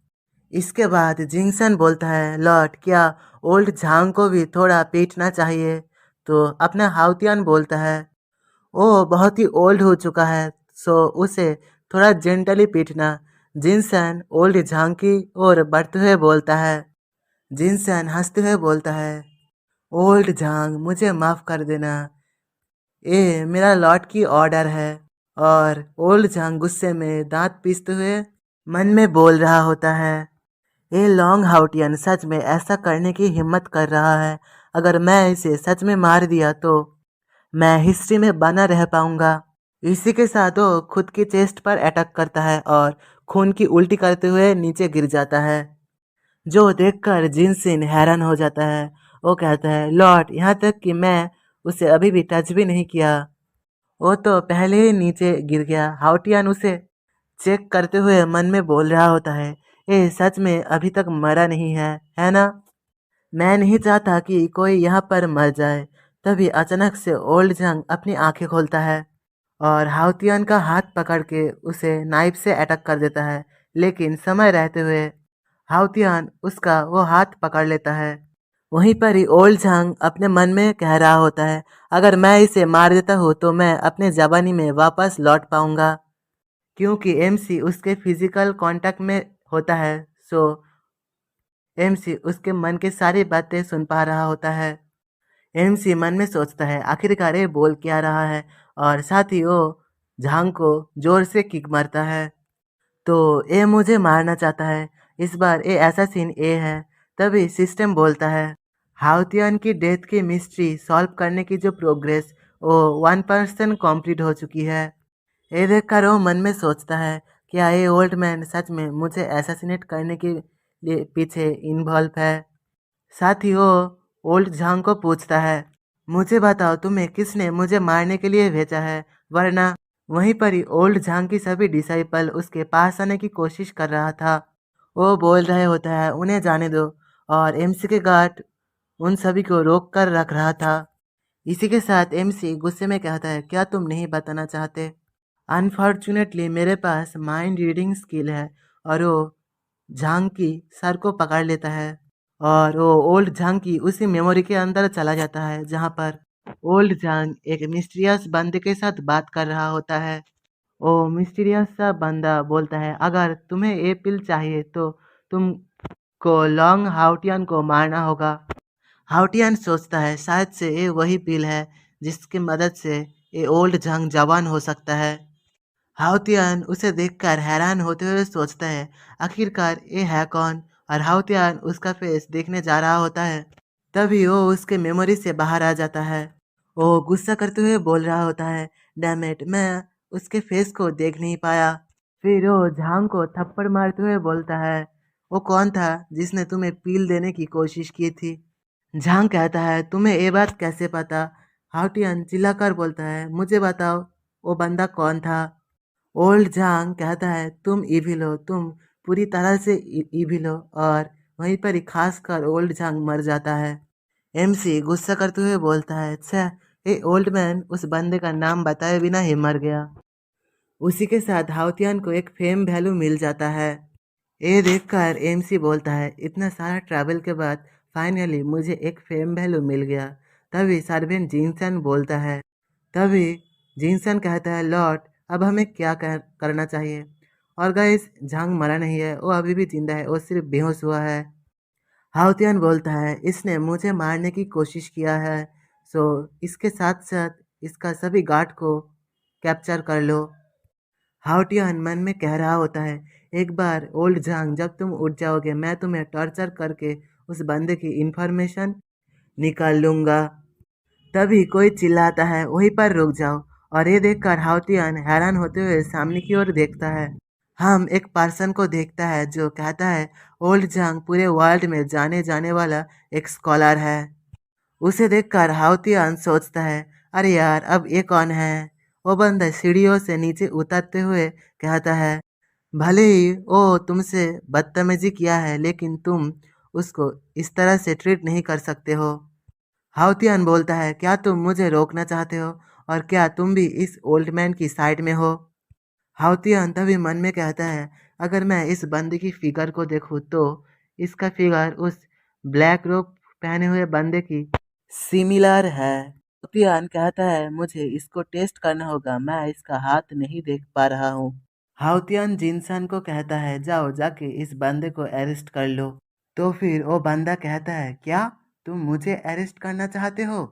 इसके बाद जिनसन बोलता है, लॉर्ड क्या ओल्ड झांग को भी थोड़ा पीटना चाहिए? तो अपना हाउतियान बोलता है, वो बहुत ही ओल्ड हो चुका है सो उसे थोड़ा जेंटली पीटना। जिनसन ओल्ड झांग की ओर बढ़ते हुए बोलता है। जिनसन हंसते हुए बोलता है, ओल्ड झांग मुझे माफ कर देना, ये मेरा लॉर्ड की ऑर्डर है। और ओल्ड झांग गुस्से में दांत पीसते हुए मन में बोल रहा होता है, ये लॉन्ग हाउटियन सच में ऐसा करने की हिम्मत कर रहा है। अगर मैं इसे सच में मार दिया तो मैं हिस्ट्री में बना रह पाऊंगा। इसी के साथ वो खुद की चेस्ट पर अटैक करता है और खून की उल्टी करते हुए नीचे गिर जाता है, जो देखकर जिनसिन हैरान हो जाता है। वो कहता है, लॉर्ड, यहाँ तक कि मैं उसे अभी भी टच भी नहीं किया। वो तो पहले ही नीचे गिर गया। हाउटियान उसे चेक करते हुए मन में बोल रहा होता है, ये सच में अभी तक मरा नहीं है ना? मैं नहीं चाहता कि कोई यहाँ पर मर जाए। तभी अचानक से ओल्ड जंग अपनी आंखें खोलता है और हाउतियान का हाथ पकड़ के उसे नाइफ से अटैक कर देता है, लेकिन समय रहते हुए हाउतियान उसका वो हाथ पकड़ लेता है। वहीं पर ही ओल्ड झांग अपने मन में कह रहा होता है, अगर मैं इसे मार देता हूँ तो मैं अपने जवानी में वापस लौट पाऊंगा, क्योंकि एमसी उसके फिजिकल कांटेक्ट में होता है। सो एमसी उसके मन की सारी बातें सुन पा रहा होता है। एमसी मन में सोचता है, आखिरकार ये बोल क्या रहा है, और साथ ही वो झांग को जोर से किक मारता है। तो ए मुझे मारना चाहता है। इस बार ए ऐसा सीन ए है। तभी सिस्टम बोलता है, हाउतियान की डेथ की मिस्ट्री सॉल्व करने की जो प्रोग्रेस वो 1% कंप्लीट हो चुकी है। ये देखकर वो मन में सोचता है, क्या ये ओल्ड मैन सच में मुझे असैसिनेट करने के लिए पीछे इन्वॉल्व है? साथ ही वो ओल्ड झांग को पूछता है, मुझे बताओ तुम्हें किसने मुझे मारने के लिए भेजा है, वरना। वहीं पर ही ओल्ड झांग की सभी डिसाइपल उसके पास आने की कोशिश कर रहा था। वो बोल रहे होता है, उन्हें जाने दो। और एमसी के गार्ड उन सभी को रोक कर रख रहा था। इसी के साथ एमसी गुस्से में कहता है, क्या तुम नहीं बताना चाहते? अनफॉर्चुनेटली मेरे पास माइंड रीडिंग स्किल है। और वो झांग की सर को पकड़ लेता है और वो ओल्ड झांग की उसी मेमोरी के अंदर चला जाता है, जहाँ पर ओल्ड झांग एक मिस्टीरियस बंदे के साथ बात कर रहा होता है। वो मिस्टीरियस सा बंदा बोलता है, अगर तुम्हें ये पिल चाहिए तो तुमको लॉन्ग हाउटियन को मारना होगा। हाउटियन सोचता है, शायद से ये वही पिल है जिसकी मदद से ये ओल्ड झांग जवान हो सकता है। हाउतियान उसे देखकर हैरान होते हुए सोचता है, आखिरकार ये है कौन? और हाउतियान उसका फेस देखने जा रहा होता है। तभी वो उसके मेमोरी से बाहर आ जाता है। वो गुस्सा करते हुए बोल रहा होता है, डैम इट, मैं उसके फेस को देख नहीं पाया। फिर वो झांग को थप्पड़ मारते हुए बोलता है, वो कौन था जिसने तुम्हें पील देने की कोशिश की थी? झांग कहता है, तुम्हें ये बात कैसे पता? हाउटियन चिल्लाकर बोलता है, मुझे बताओ वो बंदा कौन था? ओल्ड झांग कहता है, तुम इविल हो, तुम पूरी तरह से इविल हो। और वहीं पर ही खास कर ओल्ड झांग मर जाता है। एमसी गुस्सा करते हुए बोलता है, अच्छा, ये ओल्ड मैन उस बंदे का नाम बताए बिना ही मर गया। उसी के साथ हाउतियान को एक फेम वैल्यू मिल जाता है। ये देखकर एमसी बोलता है, इतना सारा ट्रैवल के बाद फाइनली मुझे एक फेम वैल्यू मिल गया। तभी सर्वेंट जिनसन बोलता है। तभी जिनसन कहता है, लॉर्ड, अब हमें क्या करना चाहिए? और गाइस, झांग मरा नहीं है, वो अभी भी जिंदा है, वो सिर्फ बेहोश हुआ है। हाउतियान बोलता है, इसने मुझे मारने की कोशिश किया है। सो इसके साथ साथ इसका सभी गार्ड को कैप्चर कर लो। हाउटियान मन में कह रहा होता है, एक बार ओल्ड झांग जब तुम उठ जाओगे मैं तुम्हें टॉर्चर करके उस बंदे की इंफॉर्मेशन निकाल लूंगा। तभी कोई चिल्लाता है, वहीं पर रुक जाओ। और ये देखकर हाउतियान हैरान होते हुए सामने की ओर देखता है। हम एक पर्सन को देखता है जो कहता है, ओल्ड झांग पूरे वर्ल्ड में जाने जाने वाला एक स्कॉलर है। उसे देखकर हाउतियान सोचता है, अरे यार, अब ये कौन है? वो बंदा सीढ़ियों से नीचे उतरते हुए कहता है, भले ही वो तुमसे बदतमीजी किया है, लेकिन तुम उसको इस तरह से ट्रीट नहीं कर सकते हो। हाउतियान बोलता है, क्या तुम मुझे रोकना चाहते हो? और क्या तुम भी इस ओल्ड मैन की साइड में हो? हाउतियान तभी मन में कहता है, अगर मैं इस बंदे की फिगर को देखूं तो इसका फिगर उस ब्लैक रोब पहने हुए बंदे की सिमिलर है। हाउतियान कहता है, मुझे इसको टेस्ट करना होगा, मैं इसका हाथ नहीं देख पा रहा हूँ। हाउतियान जिनसन को कहता है, जाओ जाके इस बंदे को अरेस्ट कर लो। तो फिर वो बंदा कहता है, क्या तुम मुझे अरेस्ट करना चाहते हो?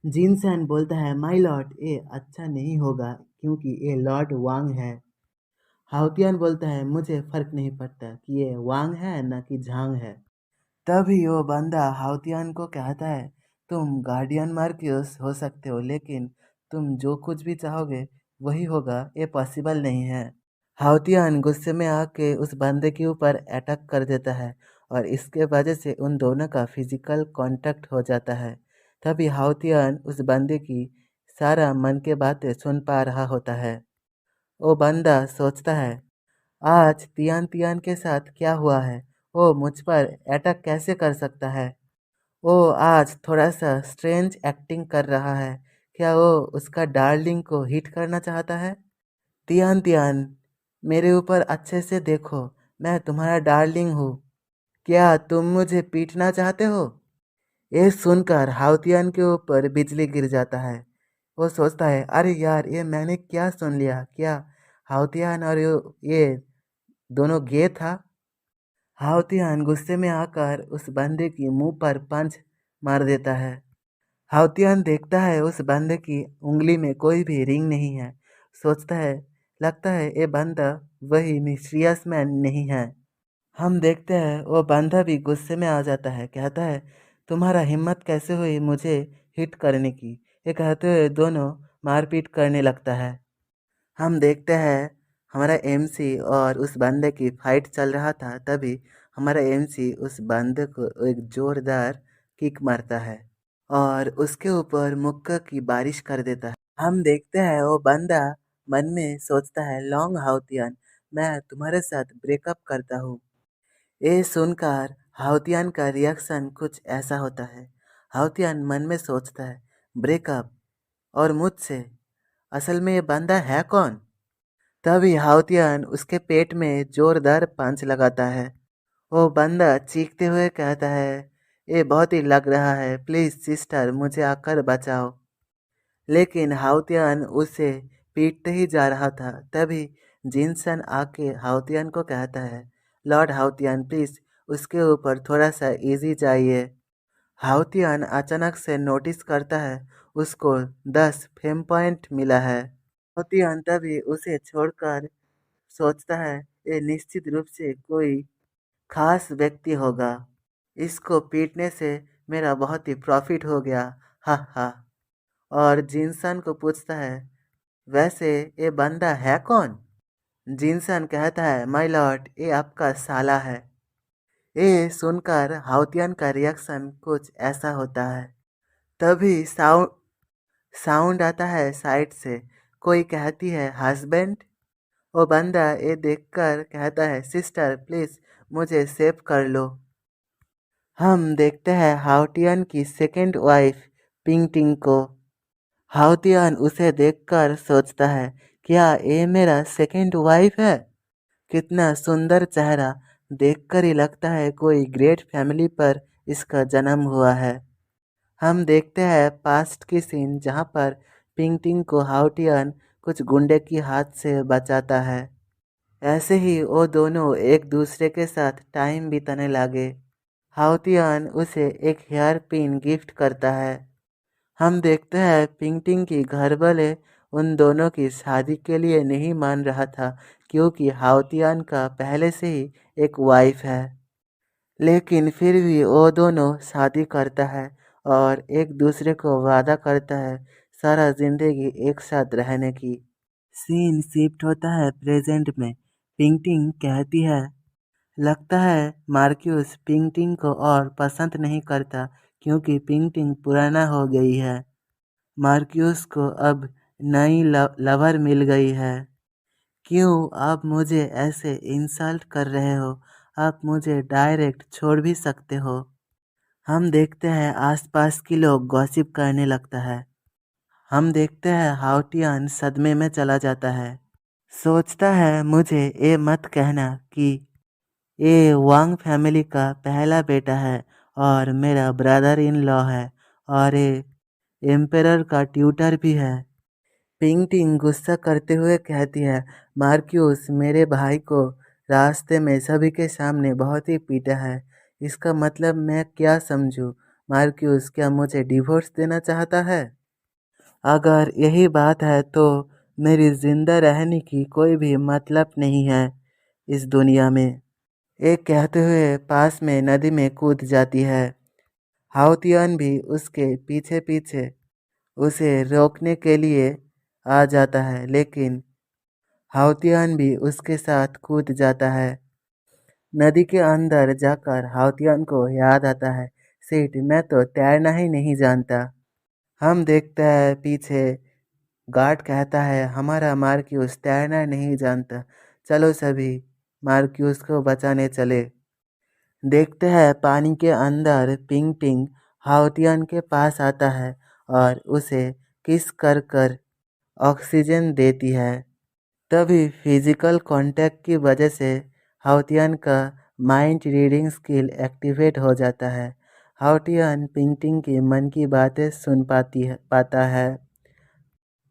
जिनसन बोलता है माय लॉर्ड ये अच्छा नहीं होगा क्योंकि ये लॉर्ड वांग है। हाउतियान बोलता है मुझे फर्क नहीं पड़ता कि ये वांग है ना कि झांग है। तभी वो बंदा हाउतियान को कहता है तुम गार्डियन मार्क्यूस हो सकते हो लेकिन तुम जो कुछ भी चाहोगे वही होगा, ये पॉसिबल नहीं है। हाउतियान गुस्से में आके उस बंदे के ऊपर अटैक कर देता है और इसके वजह से उन दोनों का फिजिकल कांटेक्ट हो जाता है। तभी हाउतियान उस बंदे की सारा मन के बातें सुन पा रहा होता है। वो बंदा सोचता है आज तियान तियान के साथ क्या हुआ है, वो मुझ पर अटैक कैसे कर सकता है। वो आज थोड़ा सा स्ट्रेंज एक्टिंग कर रहा है। क्या वो उसका डार्लिंग को हिट करना चाहता है। तियान तियान मेरे ऊपर अच्छे से देखो, मैं तुम्हारा डार्लिंग हूँ। क्या तुम मुझे पीटना चाहते हो। ये सुनकर हाउतियान के ऊपर बिजली गिर जाता है। वो सोचता है अरे यार ये मैंने क्या सुन लिया, क्या हाउतियान और ये दोनों गे था। हाउतियान गुस्से में आकर उस बंदे की मुंह पर पंच मार देता है। हाउतियान देखता है उस बंदे की उंगली में कोई भी रिंग नहीं है। सोचता है लगता है ये बंदा वही मिस्टीरियस मैन नहीं है। हम देखते हैं वो बंदा भी गुस्से में आ जाता है, कहता है तुम्हारा हिम्मत कैसे हुई मुझे हिट करने की। ये कहते हुए दोनों मारपीट करने लगता है। हम देखते हैं हमारा एमसी और उस बंदे की फाइट चल रहा था, तभी हमारा एमसी उस बंदे को एक जोरदार किक मारता है और उसके ऊपर मुक्का की बारिश कर देता है। हम देखते हैं वो बंदा मन में सोचता है लॉन्ग हाउतियान मैं तुम्हारे साथ ब्रेकअप करता हूँ। ये सुनकर हाउतियान का रिएक्शन कुछ ऐसा होता है। हाउतियान मन में सोचता है ब्रेकअप और मुझसे, असल में ये बंदा है कौन। तभी हाउतियान उसके पेट में जोरदार पंच लगाता है। वो बंदा चीखते हुए कहता है ये बहुत ही लग रहा है, प्लीज सिस्टर मुझे आकर बचाओ। लेकिन हाउतियान उसे पीटते ही जा रहा था। तभी जिनसन आके हाउतियान को कहता है लॉर्ड हाउतियान प्लीज उसके ऊपर थोड़ा सा इजी जाइए। हाउतियान अचानक से नोटिस करता है उसको 10 फेम पॉइंट मिला है। हाउतियान तभी उसे छोड़कर सोचता है ये निश्चित रूप से कोई खास व्यक्ति होगा, इसको पीटने से मेरा बहुत ही प्रॉफिट हो गया। हा हा। और जिनसन को पूछता है वैसे ये बंदा है कौन। जिनसन कहता है माय लॉर्ड ये आपका साला है। ये सुनकर हाउतियान का रिएक्शन कुछ ऐसा होता है। तभी साउंड साउंड आता है साइड से, कोई कहती है हस्बैंड। वो बंदा ये देखकर कहता है सिस्टर प्लीज मुझे सेव कर लो। हम देखते हैं हाउटियन की सेकंड वाइफ पिंगटिंग को। हाउतियन उसे देखकर सोचता है क्या ये मेरा सेकंड वाइफ है। कितना सुंदर चेहरा, देखकर ही लगता है कोई ग्रेट फैमिली पर इसका जन्म हुआ है। हम देखते हैं पास्ट की सीन जहाँ पर पिंगटिंग को हाउटियन कुछ गुंडे की हाथ से बचाता है। ऐसे ही वो दोनों एक दूसरे के साथ टाइम बिताने लगे। हाउतियन उसे एक हेयर पिन गिफ्ट करता है। हम देखते हैं पिंगटिंग की घर वाले उन दोनों की शादी के लिए नहीं मान रहा था क्योंकि हाउतियन का पहले से ही एक वाइफ है। लेकिन फिर भी वो दोनों शादी करता है और एक दूसरे को वादा करता है सारा जिंदगी एक साथ रहने की। सीन शिफ्ट होता है प्रेजेंट में। पिंगटिंग कहती है लगता है मार्क्यूस पिंगटिंग को और पसंद नहीं करता क्योंकि पिंगटिंग पुराना हो गई है। मार्क्यूस को अब नई लवर मिल गई है। क्यों आप मुझे ऐसे इंसल्ट कर रहे हो, आप मुझे डायरेक्ट छोड़ भी सकते हो। हम देखते हैं आसपास के लोग गॉसिप करने लगता है। हम देखते हैं हाउटियन सदमे में चला जाता है। सोचता है मुझे ये मत कहना कि ये वांग फैमिली का पहला बेटा है और मेरा ब्रदर इन लॉ है और ये एम्पेरर का ट्यूटर भी है। पिंगटिंग गुस्सा करते हुए कहती है मार्क्यूस मेरे भाई को रास्ते में सभी के सामने बहुत ही पीटा है, इसका मतलब मैं क्या समझूं। मार्क्यूस क्या मुझे डिवोर्स देना चाहता है? अगर यही बात है तो मेरी जिंदा रहने की कोई भी मतलब नहीं है इस दुनिया में। एक कहते हुए पास में नदी में कूद जाती है। हाउतियान भी उसके पीछे पीछे उसे रोकने के लिए आ जाता है, लेकिन हाउतियान भी उसके साथ कूद जाता है। नदी के अंदर जाकर हाउतियान को याद आता है, सीट मैं तो तैरना ही नहीं जानता। हम देखते हैं पीछे गार्ड कहता है, हमारा मार्क्यूस तैरना नहीं जानता, चलो सभी मार्क्यूस को बचाने चले। देखते हैं पानी के अंदर पिंग टिंग हाउतियान के पास आता है और उसे किस कर कर ऑक्सीजन देती है। तभी फिजिकल कांटेक्ट की वजह से हाउतियान का माइंड रीडिंग स्किल एक्टिवेट हो जाता है। हाउतियान पिंगटिंग के मन की बातें सुन पाता है।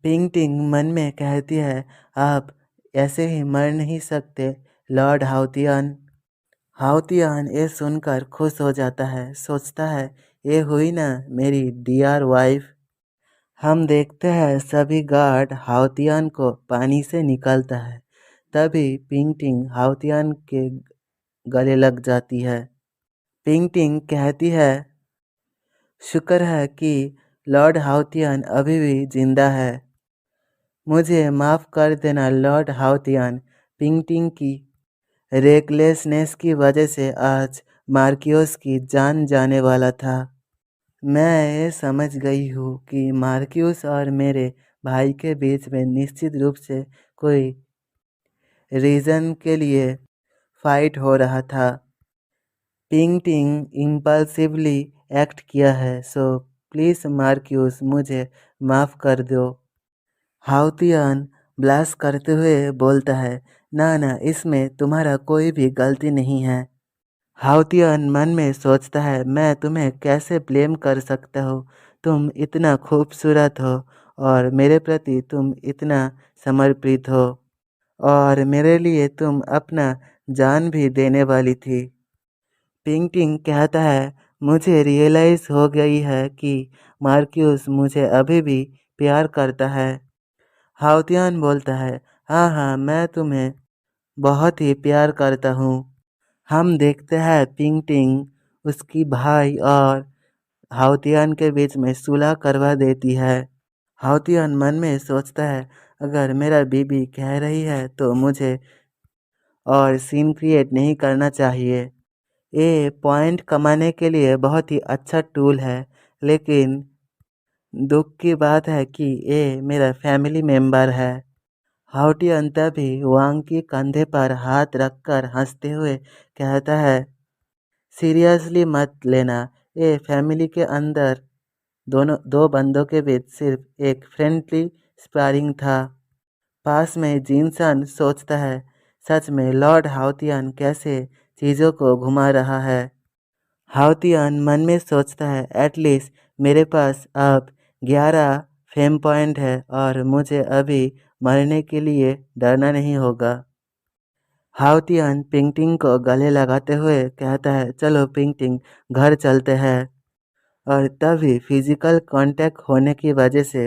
पिंगटिंग मन में कहती है, आप ऐसे ही मर नहीं सकते लॉर्ड हाउतियान। हाउतियान ये सुनकर खुश हो जाता है, सोचता है ये हुई ना मेरी डियर वाइफ। हम देखते हैं सभी गार्ड हाउतियान को पानी से निकालता है। तभी पिंगटिंग हाउतियान के गले लग जाती है। पिंगटिंग कहती है, शुक्र है कि लॉर्ड हाउतियान अभी भी जिंदा है। मुझे माफ़ कर देना लॉर्ड हाउतियान। पिंगटिंग की रेकलेसनेस की वजह से आज मार्क्यूस की जान जाने वाला था। मैं ये समझ गई हूँ कि मार्क्यूस और मेरे भाई के बीच में निश्चित रूप से कोई रीज़न के लिए फाइट हो रहा था। पिंगटिंग इम्पल्सिवली एक्ट किया है, सो प्लीज़ मार्क्यूस मुझे माफ़ कर दो। हाउतियान ब्लास्ट करते हुए बोलता है, ना ना, इसमें तुम्हारा कोई भी गलती नहीं है। हाउतियान मन में सोचता है, मैं तुम्हें कैसे ब्लेम कर सकता हूँ, तुम इतना खूबसूरत हो और मेरे प्रति तुम इतना समर्पित हो और मेरे लिए तुम अपना जान भी देने वाली थी। पिंगटिंग कहता है, मुझे रियलाइज़ हो गई है कि मार्क्यूस मुझे अभी भी प्यार करता है। हाउतियान बोलता है, हाँ हाँ, मैं तुम्हें बहुत ही प्यार करता हूँ। हम देखते हैं पिंगटिंग उसकी भाई और हाउतियान के बीच में सुलह करवा देती है। हाउतियान मन में सोचता है, अगर मेरा बीबी कह रही है तो मुझे और सीन क्रिएट नहीं करना चाहिए। ये पॉइंट कमाने के लिए बहुत ही अच्छा टूल है, लेकिन दुख की बात है कि ये मेरा फैमिली मेंबर है। हाउटियन तभी वांग के कंधे पर हाथ रखकर हंसते हुए कहता है, सीरियसली मत लेना, ये फैमिली के अंदर दो बंदों के बीच सिर्फ एक फ्रेंडली स्पारिंग था। पास में जिनसन सोचता है, सच में लॉर्ड हाउतियन कैसे चीज़ों को घुमा रहा है। हाउतियन मन में सोचता है, एटलीस्ट मेरे पास अब 11 फेम पॉइंट है और मुझे अभी मरने के लिए डरना नहीं होगा। हाउतियन पिंगटिंग को गले लगाते हुए कहता है, चलो पिंगटिंग, घर चलते हैं। और तभी फिजिकल कांटेक्ट होने की वजह से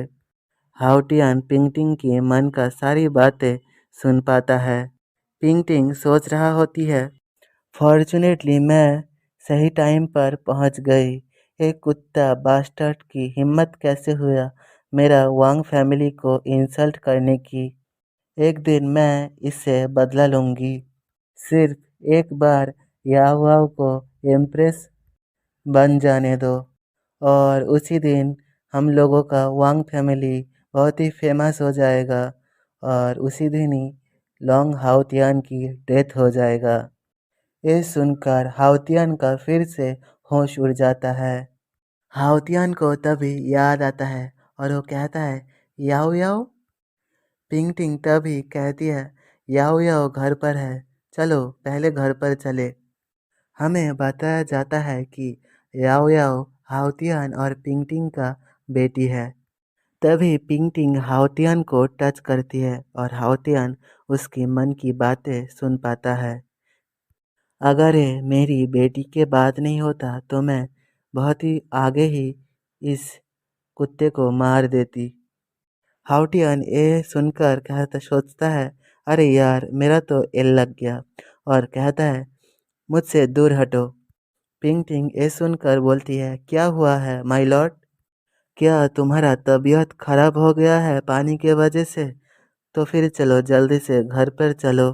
हाउटियन पिंगटिंग की मन का सारी बातें सुन पाता है। पिंगटिंग सोच रहा होती है, फॉर्चुनेटली मैं सही टाइम पर पहुंच गई। एक कुत्ता बास्टर्ड की हिम्मत कैसे हुआ मेरा वांग फैमिली को इंसल्ट करने की। एक दिन मैं इससे बदला लूंगी। सिर्फ एक बार याओ याओ को इम्प्रेस बन जाने दो और उसी दिन हम लोगों का वांग फैमिली बहुत ही फेमस हो जाएगा और उसी दिन ही लॉन्ग हाउतियान की डेथ हो जाएगा। ये सुनकर हाउतियान का फिर से होश उड़ जाता है। हाउतियान को तभी याद आता है और वो कहता है, याओ याओ। पिंगटिंग तभी कहती है, याओ याओ घर पर है, चलो पहले घर पर चले। हमें बताया जाता है कि याओ याओ हाउतियान और पिंगटिंग का बेटी है। तभी पिंगटिंग हाउतियान को टच करती है और हाउतियान उसकी मन की बातें सुन पाता है। अगर ये मेरी बेटी के बाद नहीं होता तो मैं बहुत ही आगे ही इस कुत्ते को मार देती। हाउटियन ये सुनकर कहता सोचता है, अरे यार मेरा तो एल लग गया, और कहता है मुझसे दूर हटो। पिंग टिंग ये सुनकर बोलती है, क्या हुआ है माय लॉर्ड? क्या तुम्हारा तबीयत खराब हो गया है पानी के वजह से? तो फिर चलो जल्दी से घर पर चलो।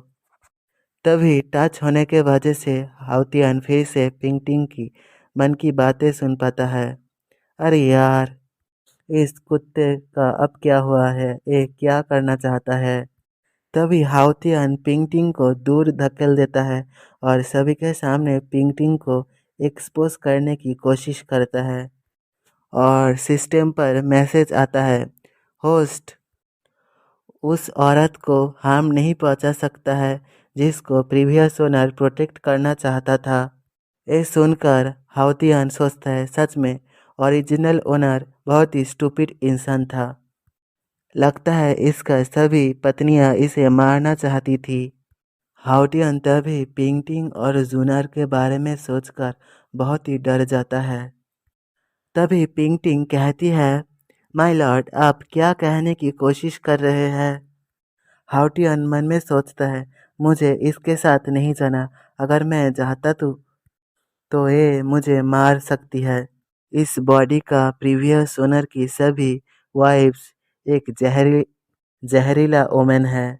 तभी टच होने के वजह से हाउतियान फिर से पिंग टिंग की मन की बातें सुन पाता है। अरे यार इस कुत्ते का अब क्या हुआ है, ये क्या करना चाहता है? तभी हाउतियान पिंग टिंग को दूर धकेल देता है और सभी के सामने पिंग टिंग को एक्सपोज करने की कोशिश करता है। और सिस्टम पर मैसेज आता है, होस्ट उस औरत को हार्म नहीं पहुंचा सकता है जिसको प्रीवियस ओनर प्रोटेक्ट करना चाहता था। ये सुनकर हाउतियान सोचता है, सच में ओरिजिनल ओनर बहुत ही स्टूपिड इंसान था। लगता है इसका सभी पत्नियां इसे मारना चाहती थी। हाउतियान तभी पिंगटिंग और जूनर के बारे में सोचकर बहुत ही डर जाता है। तभी पिंगटिंग कहती है, माय लॉर्ड आप क्या कहने की कोशिश कर रहे हैं? हाउटियन मन में सोचता है, मुझे इसके साथ नहीं जाना। अगर मैं चाहता तो ये मुझे मार सकती है। इस बॉडी का प्रीवियस ओनर की सभी वाइफ्स एक जहरीला ओमेन है।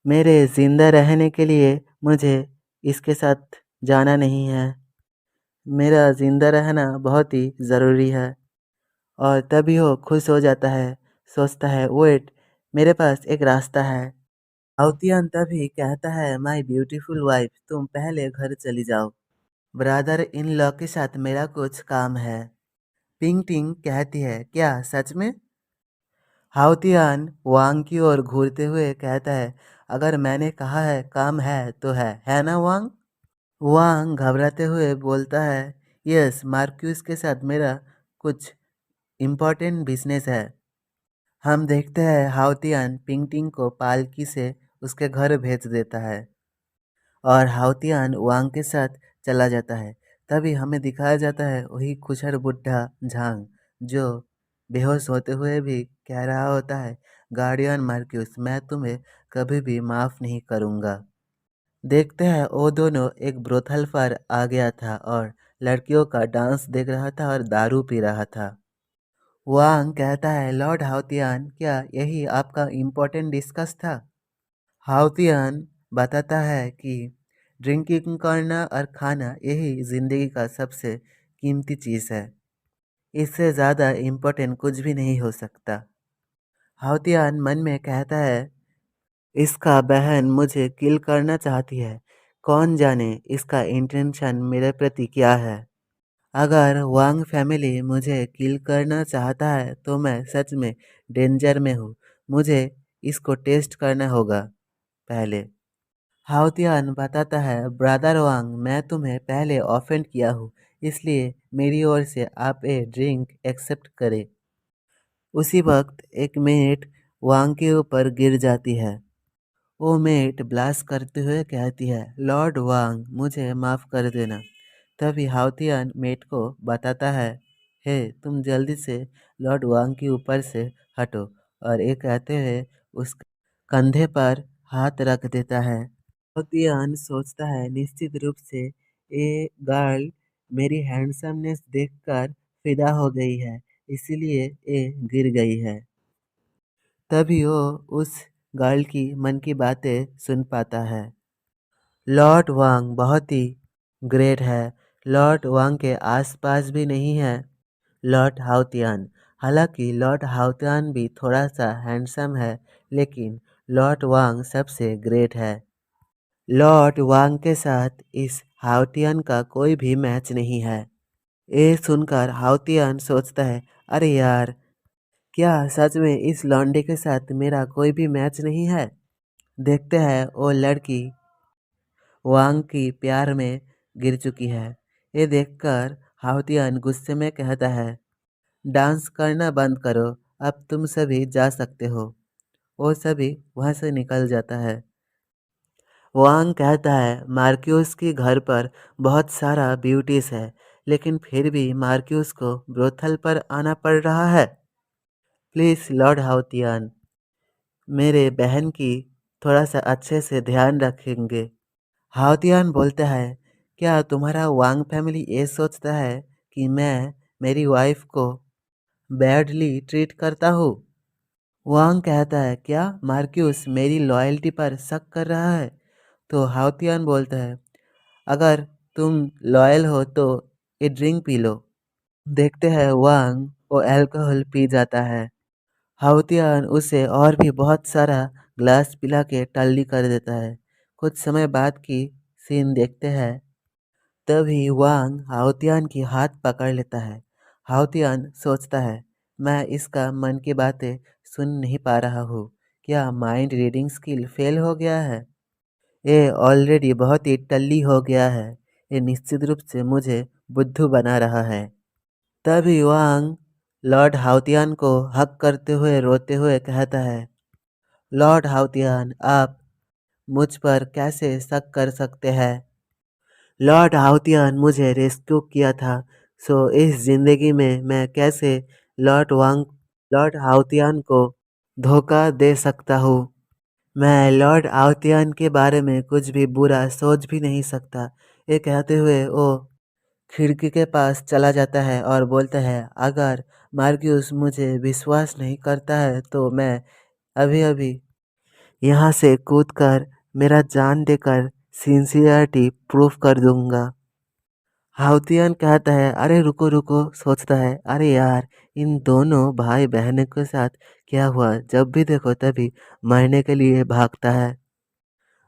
मेरे जिंदा रहने के लिए मुझे इसके साथ जाना नहीं है। मेरा जिंदा रहना बहुत ही ज़रूरी है। और तभी वो खुश हो जाता है, सोचता है वेट मेरे पास एक रास्ता है। अवतियन तभी कहता है, माय ब्यूटीफुल वाइफ तुम पहले घर चली जाओ, ब्रदर इन लॉ के साथ मेरा कुछ काम है। पिंग टिंग कहती है, क्या सच में? हाउतियान वांग की ओर घूरते हुए कहता है, अगर मैंने कहा है काम है तो है ना वांग? वांग घबराते हुए बोलता है, यस मार्क्यूस के साथ मेरा कुछ इम्पोर्टेंट बिजनेस है। हम देखते हैं हाउतियान पिंगटिंग को पालकी से उसके घर भेज देता है और हाउतियान वांग के साथ चला जाता है। तभी हमें दिखाया जाता है वही खुशर बुढ़ा झांग जो बेहोश होते हुए भी कह रहा होता है, गार्डियन मार्क्यूस मैं तुम्हें कभी भी माफ़ नहीं करूँगा। देखते हैं वो दोनों एक ब्रोथल पर आ गया था और लड़कियों का डांस देख रहा था और दारू पी रहा था। वांग कहता है, लॉर्ड हाउतियान क्या यही आपका इम्पोर्टेंट डिस्कस था? हाउतियान बताता है कि ड्रिंकिंग करना और खाना यही ज़िंदगी का सबसे कीमती चीज़ है। इससे ज़्यादा इम्पोर्टेंट कुछ भी नहीं हो सकता। हाउतियान मन में कहता है, इसका बहन मुझे किल करना चाहती है। कौन जाने इसका इंटेंशन मेरे प्रति क्या है। अगर वांग फैमिली मुझे किल करना चाहता है तो मैं सच में डेंजर में हूँ। मुझे इसको टेस्ट करना होगा पहले। हाउतियान बताता है, ब्रदर वांग मैं तुम्हें पहले ऑफेंड किया हूँ, इसलिए मेरी ओर से आप ये ड्रिंक एक्सेप्ट करें। उसी वक्त एक मेट वांग के ऊपर गिर जाती है। वो मेट ब्लास्ट करते हुए कहती है, लॉर्ड वांग मुझे माफ़ कर देना। तभी हाउतियान मेट को बताता है, हे तुम जल्दी से लॉर्ड वांग के ऊपर से हटो, और ये कहते हुए उस कंधे पर हाथ रख देता है। हाउतियान सोचता है, निश्चित रूप से ये गर्ल मेरी हैंडसमनेस देखकर फिदा हो गई है, इसीलिए ये गिर गई है। तभी वो उस गर्ल की मन की बातें सुन पाता है। लॉर्ड वांग बहुत ही ग्रेट है। लॉर्ड वांग के आसपास भी नहीं है लॉर्ड हाउतियान। हालांकि लॉर्ड हाउतियान भी थोड़ा सा हैंडसम है, लेकिन लॉर्ड वांग सबसे ग्रेट है। लॉर्ड वांग के साथ इस हाउतियान का कोई भी मैच नहीं है। ये सुनकर हाउतियान सोचता है, अरे यार क्या सच में इस लौंडे के साथ मेरा कोई भी मैच नहीं है? देखते हैं वो लड़की वांग की प्यार में गिर चुकी है। ये देखकर हाउतियान गुस्से में कहता है, डांस करना बंद करो, अब तुम सभी जा सकते हो। वो सभी वहाँ से निकल जाता है। वांग कहता है, मार्क्यूस के घर पर बहुत सारा ब्यूटीज है, लेकिन फिर भी मार्क्यूस को ब्रोथल पर आना पड़ रहा है। प्लीज़ लॉर्ड हाउतियान, मेरे बहन की थोड़ा सा अच्छे से ध्यान रखेंगे। हाउतियान बोलता है, क्या तुम्हारा वांग फैमिली ये सोचता है कि मैं मेरी वाइफ को बैडली ट्रीट करता हूँ? वांग कहता है, क्या मार्क्यूस मेरी लॉयल्टी पर शक कर रहा है? तो हाउतियान बोलता है, अगर तुम लॉयल हो तो ये ड्रिंक पी लो। देखते हैं वांग वो अल्कोहल पी जाता है। हाउतियान उसे और भी बहुत सारा ग्लास पिला के टल्ली कर देता है। कुछ समय बाद की सीन देखते हैं। तभी वांग हाउतियान की हाथ पकड़ लेता है। हाउतियान सोचता है, मैं इसका मन की बातें सुन नहीं पा रहा हूँ। क्या माइंड रीडिंग स्किल फेल हो गया है? ये ऑलरेडी बहुत ही टल्ली हो गया है। ये निश्चित रूप से मुझे बुद्धू बना रहा है। तभी वांग लॉर्ड हाउतियान को हक करते हुए रोते हुए कहता है, लॉर्ड हाउतियान, आप मुझ पर कैसे शक कर सकते हैं? लॉर्ड हाउतियान मुझे रेस्क्यू किया था, सो इस जिंदगी में मैं कैसे लॉर्ड हाउतियान को धोखा दे सकता हूँ? मैं लॉर्ड हाउतियान के बारे में कुछ भी बुरा सोच भी नहीं सकता। ये कहते हुए वो खिड़की के पास चला जाता है और बोलता है, अगर मार्क्यूस मुझे विश्वास नहीं करता है तो मैं अभी अभी यहाँ से कूदकर मेरा जान देकर सिंसियरिटी प्रूफ कर दूंगा। हाउतियान कहता है, अरे रुको रुको, सोचता है, अरे यार, इन दोनों भाई बहनों के साथ क्या हुआ? जब भी देखो तभी मरने के लिए भागता है।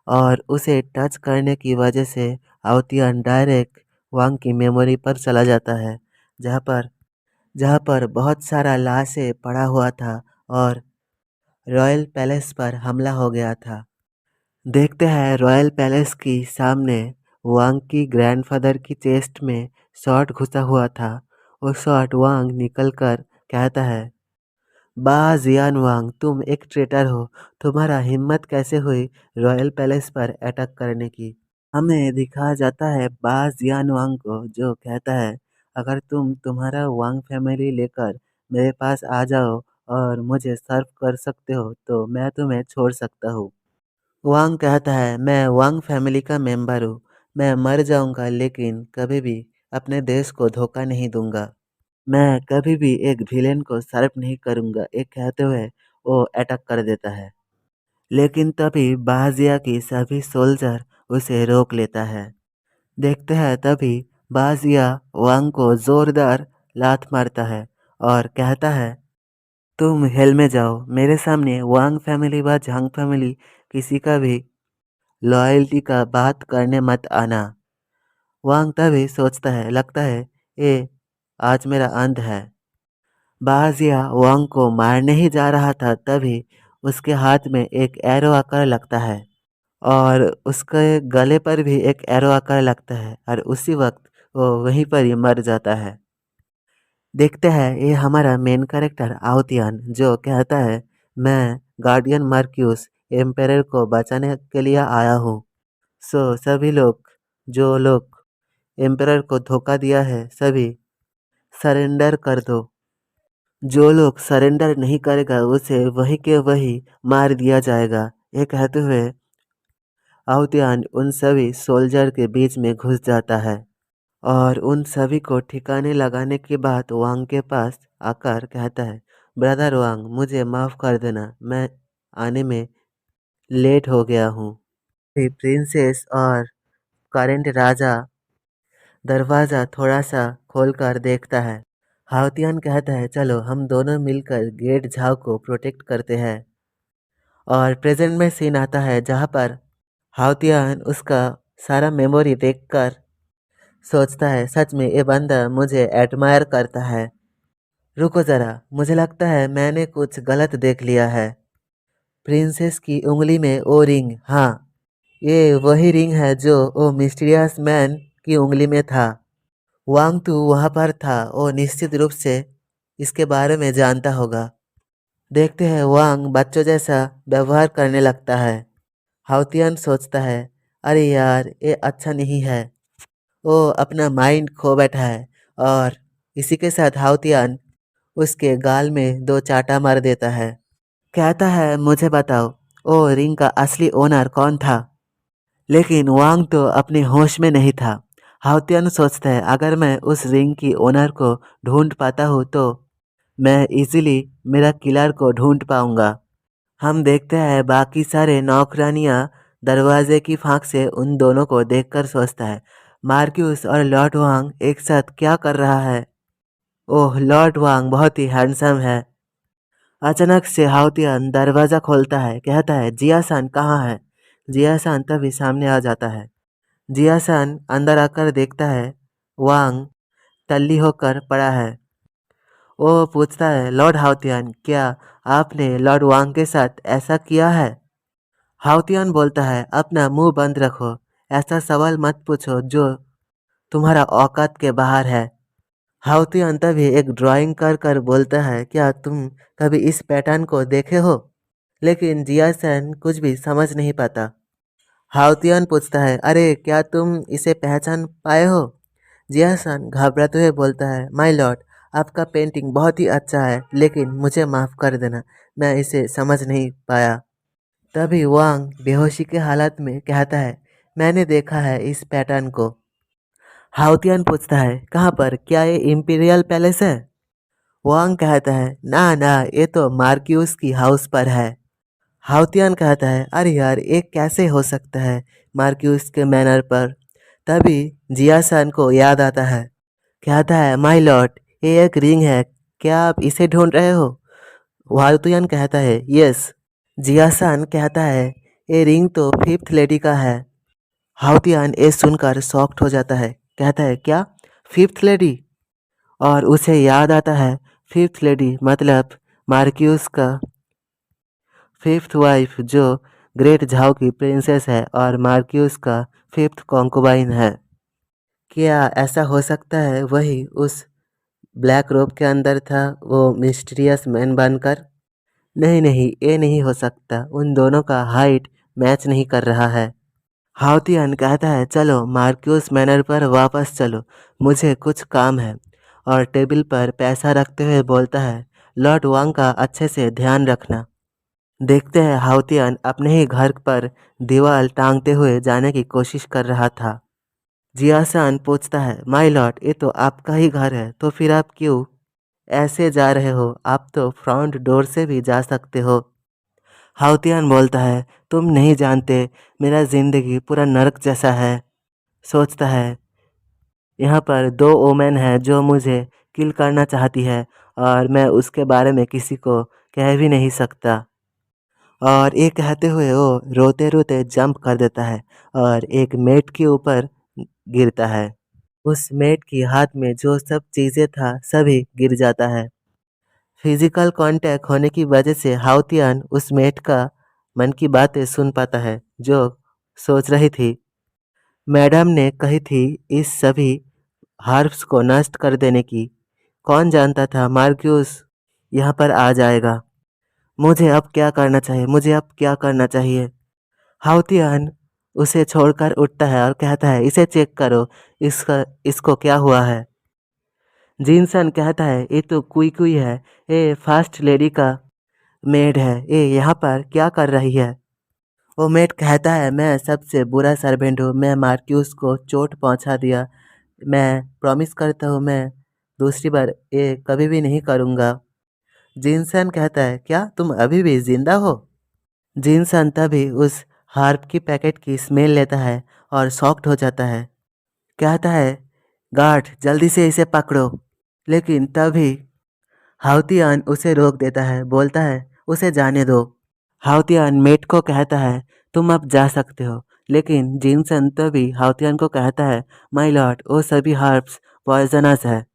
और उसे टच करने की वजह से हाउतियान डायरेक्ट वांग की मेमोरी पर चला जाता है, जहाँ पर बहुत सारा लाशें पड़ा हुआ था और रॉयल पैलेस पर हमला हो गया था। देखते हैं रॉयल पैलेस की सामने वांग की ग्रैंडफादर की चेस्ट में शॉट घुसा हुआ था। वो शॉट वांग निकलकर कहता है, बा जियान वांग, तुम एक ट्रेटर हो। तुम्हारा हिम्मत कैसे हुई रॉयल पैलेस पर अटैक करने की? हमें दिखाया जाता है बा जियान वांग को, जो कहता है, अगर तुम तुम्हारा वांग फैमिली लेकर मेरे पास आ जाओ और मुझे सर्व कर सकते हो तो मैं तुम्हें छोड़ सकता हूँ। वांग कहता है, मैं वांग फैमिली का मेंबर हूँ। मैं मर जाऊंगा लेकिन कभी भी अपने देश को धोखा नहीं दूंगा। मैं कभी भी एक विलेन को सर्व नहीं करूंगा। एक कहते हुए वो अटैक कर देता है। लेकिन तभी बाजिया की सभी सोल्जर उसे रोक लेता है। देखते हैं तभी बाजिया वांग को जोरदार लात मारता है और कहता है, तुम हेल में जाओ। मेरे सामने वांग फैमिली व झांग फैमिली किसी का भी लॉयल्टी का बात करने मत आना। वांग तभी सोचता है, लगता है ये आज मेरा अंत है। बाजिया वांग को मारने ही जा रहा था तभी उसके हाथ में एक एरो आकर लगता है और उसके गले पर भी एक एरो आकर लगता है और उसी वक्त वो वहीं पर ही मर जाता है। देखते हैं ये हमारा मेन कैरेक्टर आउतियान, जो कहता है, मैं गार्डियन मार्क्यूस एम्पेरर को बचाने के लिए आया हूँ। सो सभी लोग, जो लोग एम्पेरर को धोखा दिया है, सभी सरेंडर कर दो। जो लोग सरेंडर नहीं करेगा उसे वहीं के वहीं मार दिया जाएगा। ये कहते हुए आउतियान उन सभी सोल्जर के बीच में घुस जाता है और उन सभी को ठिकाने लगाने के बाद वांग के पास आकर कहता है, ब्रदर वांग, मुझे माफ़ कर देना, मैं आने में लेट हो गया हूँ। फिर प्रिंसेस और करेंट राजा दरवाज़ा थोड़ा सा खोलकर देखता है। हाउतियान कहता है, चलो हम दोनों मिलकर गेट झाव को प्रोटेक्ट करते हैं। और प्रेजेंट में सीन आता है जहाँ पर हाउतियान उसका सारा मेमोरी देखकर सोचता है, सच में ये बंदा मुझे एडमायर करता है। रुको ज़रा, मुझे लगता है मैंने कुछ गलत देख लिया है। प्रिंसेस की उंगली में वो रिंग, हाँ, ये वही रिंग है जो वो मिस्टीरियस मैन की उंगली में था। वांग तू वहाँ पर था, वो निश्चित रूप से इसके बारे में जानता होगा। देखते हैं वांग बच्चों जैसा व्यवहार करने लगता है। हाउतियान सोचता है, अरे यार, ये अच्छा नहीं है। वो अपना माइंड खो बैठा है और इसी के साथ हाउतियान उसके गाल में 2 चाटा मार देता है। कहता है मुझे बताओ वो रिंग का असली ओनर कौन था? लेकिन वांग तो अपने होश में नहीं था। हाउतियान सोचता है अगर मैं उस रिंग की ओनर को ढूंढ पाता हूँ तो मैं इजीली मेरा किलर को ढूंढ पाऊंगा। हम देखते हैं बाकी सारे नौकरानियां दरवाजे की फांक से उन दोनों को देखकर सोचता है मार्क्यूस और लॉर्ड वांग एक साथ क्या कर रहा है। ओह, लॉर्ड वांग बहुत ही हैंडसम है। अचानक से हाउतियान दरवाजा खोलता है, कहता है जियासान कहाँ है? जियासान तभी सामने आ जाता है। जियासान अंदर आकर देखता है वांग टल्ली होकर पड़ा है। वो पूछता है लॉर्ड हाउतियान क्या आपने लॉर्ड वांग के साथ ऐसा किया है? हाउतियान बोलता है अपना मुंह बंद रखो, ऐसा सवाल मत पूछो जो तुम्हारा औकात के बाहर है। हाउतियान तभी एक ड्राइंग कर कर बोलता है क्या तुम कभी इस पैटर्न को देखे हो? लेकिन जियासन कुछ भी समझ नहीं पाता। हाउतियान पूछता है अरे क्या तुम इसे पहचान पाए हो? जियासन घबराते हुए बोलता है माय लॉर्ड आपका पेंटिंग बहुत ही अच्छा है लेकिन मुझे माफ़ कर देना, मैं इसे समझ नहीं पाया। तभी वांग बेहोशी के हालत में कहता है मैंने देखा है इस पैटर्न को। हाउतियान पूछता है कहाँ पर, क्या ये इम्पीरियल पैलेस है? वांग कहता है ना ना ये तो मार्क्यूस की हाउस पर है। हाउतियान कहता है अरे यार ये कैसे हो सकता है मार्क्यूस के मैनर पर? तभी जियासान को याद आता है। कहता है माय लॉर्ड ये एक रिंग है, क्या आप इसे ढूंढ रहे हो? हाउतियान कहता है यस। जियासान कहता है ये रिंग तो फिफ्थ लेडी का है। हाउतियान ये सुनकर शॉक्ड हो जाता है, कहता है क्या फिफ्थ लेडी? और उसे याद आता है फिफ्थ लेडी मतलब मार्क्यूस का फिफ्थ वाइफ जो ग्रेट झाओ की प्रिंसेस है और मार्क्यूस का फिफ्थ कॉन्कुबाइन है। क्या ऐसा हो सकता है वही उस ब्लैक रोब के अंदर था वो मिस्टीरियस मैन बनकर? नहीं नहीं ये नहीं हो सकता, उन दोनों का हाइट मैच नहीं कर रहा है। हाउतियान कहता है चलो मार्क्यूस मैनर पर वापस चलो, मुझे कुछ काम है। और टेबल पर पैसा रखते हुए बोलता है लॉर्ड वांग का अच्छे से ध्यान रखना। देखते हैं हाउतियान अपने ही घर पर दीवार टांगते हुए जाने की कोशिश कर रहा था। जियासान पूछता है माय लॉर्ड ये तो आपका ही घर है तो फिर आप क्यों ऐसे जा रहे हो? आप तो फ्रंट डोर से भी जा सकते हो। हाउतियान बोलता है तुम नहीं जानते मेरा जिंदगी पूरा नरक जैसा है। सोचता है यहाँ पर 2 वोमेन है जो मुझे किल करना चाहती है और मैं उसके बारे में किसी को कह भी नहीं सकता। और ये कहते हुए वो रोते रोते जंप कर देता है और एक मेट के ऊपर गिरता है। उस मेट की हाथ में जो सब चीज़ें था सभी गिर जाता है। फिजिकल कांटेक्ट होने की वजह से हाउतियान उस मेट का मन की बातें सुन पाता है जो सोच रही थी मैडम ने कही थी इस सभी हार्प्स को नष्ट कर देने की। कौन जानता था मार्क्यूस यहाँ पर आ जाएगा। मुझे अब क्या करना चाहिए, मुझे अब क्या करना चाहिए? हाउतियान उसे छोड़कर उठता है और कहता है इसे चेक करो, इसको क्या हुआ है? जिनसन कहता है ये तो कुई कुई है, ये फर्स्ट लेडी का मेड है, ये यहाँ पर क्या कर रही है? वो मेड कहता है मैं सबसे बुरा सर्वेंट हूँ, मैं मार्क्यूस को चोट पहुँचा दिया, मैं प्रॉमिस करता हूँ मैं दूसरी बार ये कभी भी नहीं करूँगा। जिनसन कहता है क्या तुम अभी भी जिंदा हो? जिनसन तभी उस हार्प की पैकेट की स्मेल लेता है और शॉक्ड हो जाता है। कहता है गार्ड जल्दी से इसे पकड़ो। लेकिन तभी हाउतियान उसे रोक देता है, बोलता है उसे जाने दो। हाउतियान मेट को कहता है तुम अब जा सकते हो। लेकिन जिनसन तभी हाउतियान को कहता है माय लॉर्ड वो सभी हर्ब्स पॉइजनस है।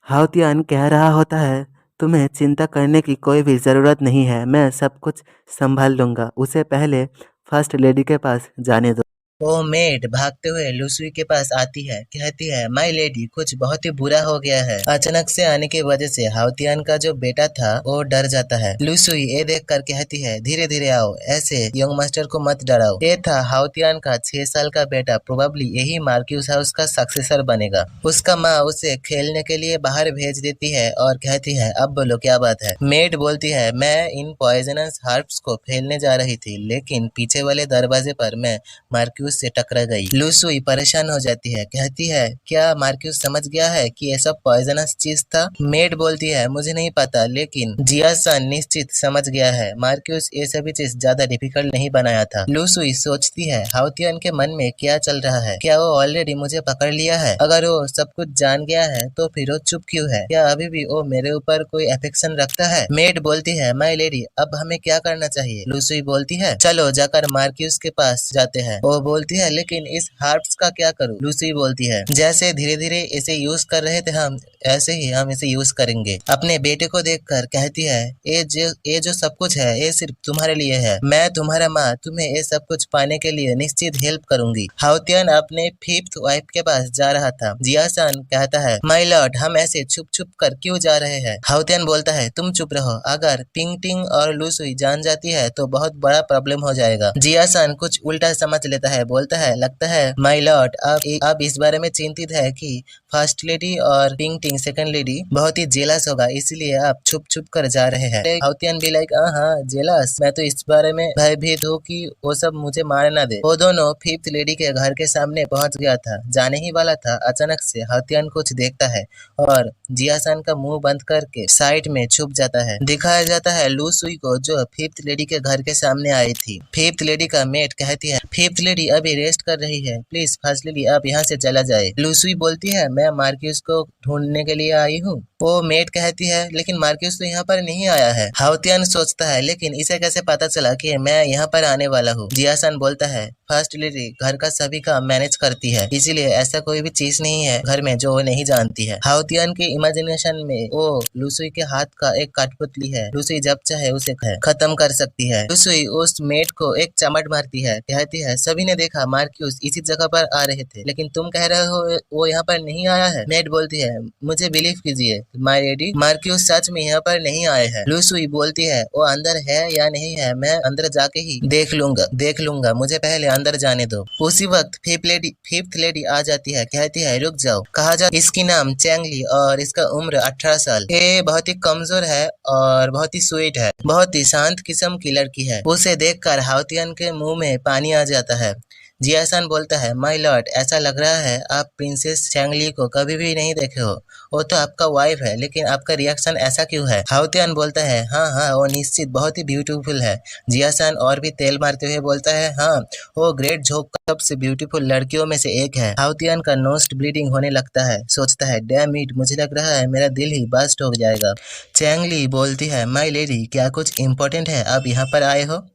हाउतियान कह रहा होता है तुम्हें चिंता करने की कोई भी ज़रूरत नहीं है, मैं सब कुछ संभाल लूँगा, उसे पहले फर्स्ट लेडी के पास जाने दो। वो मेड भागते हुए लुसुई के पास आती है, कहती है माय लेडी कुछ बहुत ही बुरा हो गया है। अचानक से आने की वजह से हाउतियान का जो बेटा था वो डर जाता है। लुसुई ये देखकर कहती है धीरे धीरे आओ, ऐसे यंग मास्टर को मत डराओ। ये था हाउतियान का 6 साल का बेटा, प्रोबेबली यही मार्क्यूस हाउस का सक्सेसर बनेगा। उसका माँ उसे खेलने के लिए बाहर भेज देती है और कहती है अब बोलो क्या बात है। मेड बोलती है मैं इन पॉइजनस हर्ब्स को फैलने जा रही थी, लेकिन पीछे वाले दरवाजे पर मैं मार्क्यूस से टकरा गई। लुसुई परेशान हो जाती है, कहती है क्या मार्क्यूस समझ गया है कि ये सब पॉइजनस चीज था। मेड बोलती है मुझे नहीं पता, लेकिन जिया-सान निश्चित समझ गया है। मार्क्यूस ये सभी चीज ज्यादा डिफिकल्ट नहीं बनाया था। लुसुई सोचती है हाउतियन के मन में क्या चल रहा है, क्या वो ऑलरेडी मुझे पकड़ लिया है? अगर वो सब कुछ जान गया है तो फिर वो चुप क्यों है? क्या अभी भी वो मेरे ऊपर कोई अफेक्शन रखता है? मेड बोलती है माय लेडी अब हमें क्या करना चाहिए? लुसुई बोलती है चलो जाकर मार्क्यूस के पास जाते हैं। वो बोलती है लेकिन इस हर्ब्स का क्या करूं? लुसुई बोलती है जैसे धीरे धीरे इसे यूज कर रहे थे हम, ऐसे ही हम इसे यूज करेंगे। अपने बेटे को देखकर कहती है ये जो सब कुछ है ये सिर्फ तुम्हारे लिए है। मैं तुम्हारा माँ तुम्हें ये सब कुछ पाने के लिए निश्चित हेल्प करूंगी। हाउतियन अपने 5th वाइफ के पास जा रहा था। जिया-सान कहता है माय लॉर्ड हम ऐसे छुप छुप कर क्यों जा रहे हैं? हाउतियन बोलता है तुम चुप रहो, अगर पिंगटिंग और लुसुई जान जाती है तो बहुत बड़ा प्रॉब्लम हो जाएगा। जिया-सान कुछ उल्टा समझ लेता है, बोलता है लगता है माय लॉर्ड अब इस बारे में चिंतित है कि फर्स्ट लेडी और पिंगटिंग सेकंड लेडी बहुत ही जेलस होगा, इसलिए आप छुप छुप कर जा रहे हैं। हाउतियन भी लाइक हाँ जेलस, मैं तो इस बारे में भयभीत हूँ कि वो सब मुझे मार ना दे। वो दोनों 5th लेडी के घर के सामने पहुंच गया था, जाने ही वाला था। अचानक से हाउतियन कुछ देखता है और जिया-सान का मुंह बंद करके साइड में छुप जाता है। दिखाया जाता है लुसुई को जो 5th लेडी के घर के सामने आई थी। 5th लेडी का मेट कहती है 5th लेडी अभी रेस्ट कर रही है, प्लीज फर्स्ट लेडी आप यहाँ से चला जाए। लुसुई बोलती है मैं मार्क्यूस को ढूंढने के लिए आई हूँ। वो मेट कहती है लेकिन मार्क्यूस तो यहाँ पर नहीं आया है। हाउतियन सोचता है लेकिन इसे कैसे पता चला कि मैं यहाँ पर आने वाला हूँ। जिया-सान बोलता है फर्स्ट लेडी घर का सभी काम मैनेज करती है, इसीलिए ऐसा कोई भी चीज नहीं है घर में जो वो नहीं जानती है। हाउतियन के इमेजिनेशन में वो लुसुई के हाथ का एक कठपुतली है, लुसुई जब चाहे उसे खत्म कर सकती है। लुसुई उस मेट को एक चमट मारती है, कहती है सभी ने देखा मार्क्यूस इसी जगह पर आ रहे थे, लेकिन तुम कह रहे हो वो यहाँ पर नहीं आया है। मेट बोलती है मुझे बिलीव कीजिए माय लेडी, मार्क्यूस सच में यहाँ पर नहीं आए हैं। लुसुई बोलती है वो अंदर है या नहीं है मैं अंदर जाके ही देख लूंगा, मुझे पहले अंदर जाने दो। उसी वक्त 5th लेडी आ जाती है, कहती है रुक जाओ। कहा जा इसकी नाम चैंगली और इसका उम्र 18 साल। ये बहुत ही कमजोर है और बहुत ही स्वीट है, बहुत ही शांत किस्म की लड़की है। उसे देखकर हाउतियन के मुंह में पानी आ जाता है। जिया-सान बोलता है माय लॉर्ड ऐसा लग रहा है आप प्रिंसेस चैंगली को कभी भी नहीं देखे हो, वो तो आपका वाइफ है, लेकिन आपका रिएक्शन ऐसा क्यों है? हाउतियन बोलता है हाँ वो निश्चित बहुत ही ब्यूटीफुल है। जिया-सान और भी तेल मारते हुए बोलता है हाँ वो ग्रेट जोक सबसे ब्यूटीफुल लड़कियों में से एक है। हाउतियन का नोस्ट ब्लीडिंग होने लगता है, सोचता है डैम इट मुझे लग रहा है मेरा दिल ही बर्स्ट हो जाएगा। चैंगली बोलती है माय लेडी क्या कुछ इम्पोर्टेंट है आप यहाँ पर आए हो?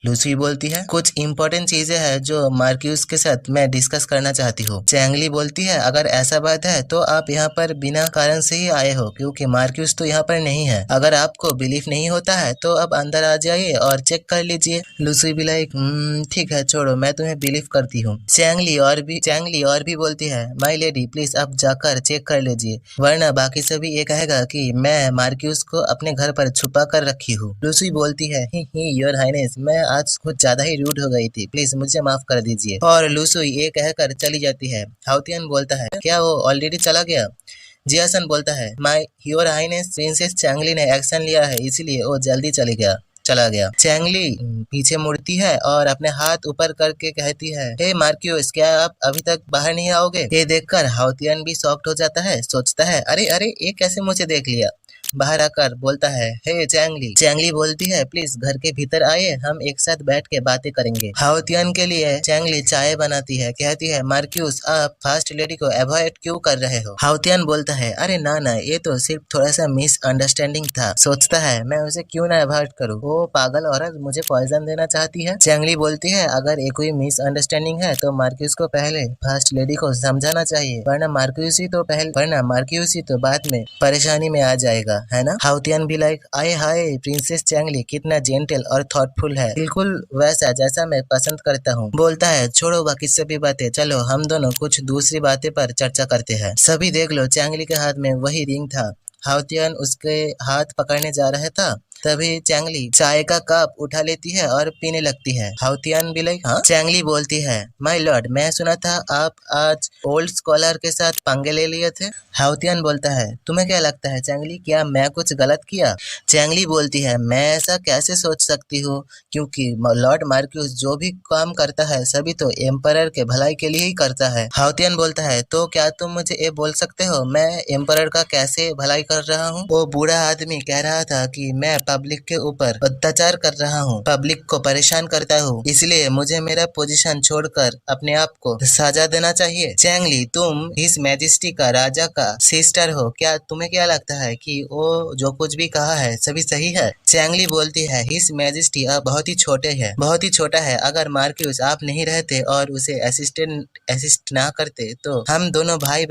लुसी बोलती है कुछ इम्पोर्टेंट चीजें हैं जो मार्क्यूस के साथ मैं डिस्कस करना चाहती हूँ। चैंगली बोलती है अगर ऐसा बात है तो आप यहाँ पर बिना कारण से ही आए हो, क्योंकि मार्क्यूस तो यहाँ पर नहीं है। अगर आपको बिलीफ नहीं होता है तो अब अंदर आ जाइए और चेक कर लीजिए। लुसी भी लाइक ठीक है छोड़ो मैं तुम्हें बिलीव करती हूँ। चैंगली और भी बोलती है माय लेडी प्लीज आप जाकर चेक कर लीजिए, वरना बाकी सभी ये कहेगा कि मैं मार्क्यूस को अपने घर पर छुपा कर रखी हूँ। लुसी बोलती है ही योर हाइनेस मैं आज कुछ ज्यादा ही रूड हो गई थी, प्लीज मुझे माफ कर दीजिए। और लुसुई ये कहकर चली जाती है। हाउतियन बोलता है क्या वो ऑलरेडी चला गया? जिया-सान बोलता है माय योर हाइनेस प्रिंसेस चैंगली ने एक्शन लिया है इसलिए वो जल्दी चला गया। चैंगली पीछे मुड़ती है और अपने हाथ ऊपर करके कहती है हे मार्क्यूस क्या आप अभी तक बाहर नहीं आओगे? ये देखकर हाउतियन भी शॉक्ड हो जाता है, सोचता है अरे ये कैसे मुझे देख लिया। बाहर आकर बोलता है हे चैंगली बोलती है प्लीज घर के भीतर आइए हम एक साथ बैठ के बातें करेंगे। हाउतियन के लिए चैंगली चाय बनाती है, कहती है मार्क्यूस आप फर्स्ट लेडी को अवॉइड क्यों कर रहे हो? हाउतियन बोलता है अरे ना ये तो सिर्फ थोड़ा सा मिसअंडरस्टैंडिंग था। सोचता है मैं उसे क्यों ना अवॉइड करूँ, वो पागल औरत मुझे पॉइजन देना चाहती है। चैंगली बोलती है अगर ये कोई मिसअंडरस्टैंडिंग है तो मार्क्यूस को पहले फर्स्ट लेडी को समझाना चाहिए, वरना मार्क्यूस ही तो बाद में परेशानी में आ जाएगा। है ना। हाउतियान भी लाइक आए हाय प्रिंसेस चैंगली कितना जेंटल और थॉटफुल है, बिल्कुल वैसा जैसा मैं पसंद करता हूँ। बोलता है छोड़ो बाकी सभी बातें, चलो हम दोनों कुछ दूसरी बातें पर चर्चा करते हैं। सभी देख लो, चैंगली के हाथ में वही रिंग था। हाउतियान उसके हाथ पकड़ने जा रहा था, तभी चैंगली चाय का कप उठा लेती है और पीने लगती है। हाउतियान भी लाइक हाँ। चैंगली बोलती है माय लॉर्ड, मैं सुना था आप आज ओल्ड स्कॉलर के साथ पंगे ले लिए थे। हाउतियान बोलता है तुम्हें क्या लगता है चैंगली, क्या मैं कुछ गलत किया। चैंगली बोलती है मैं ऐसा कैसे सोच सकती हूँ, क्योंकि लॉर्ड मार्क्यूस जो भी काम करता है सभी तो एम्परर के भलाई के लिए ही करता है। हाउतियान बोलता है तो क्या तुम मुझे ये बोल सकते हो मैं एम्परर का कैसे भलाई कर रहा हूँ। वो बूढ़ा आदमी कह रहा था कि मैं पब्लिक के ऊपर अत्याचार कर रहा हूँ, पब्लिक को परेशान करता हूँ, इसलिए मुझे मेरा पोजीशन छोड़कर अपने आप को सजा देना चाहिए। चैंगली तुम हिज मैजेस्टी का राजा का सिस्टर हो, क्या तुम्हें क्या लगता है कि वो जो कुछ भी कहा है सभी सही है। चैंगली बोलती है हिज मैजेस्टी अब बहुत ही छोटे है, बहुत ही छोटा है, अगर मार्क्यूस आप नहीं रहते और उसे असिस्ट ना करते तो हम दोनों भाई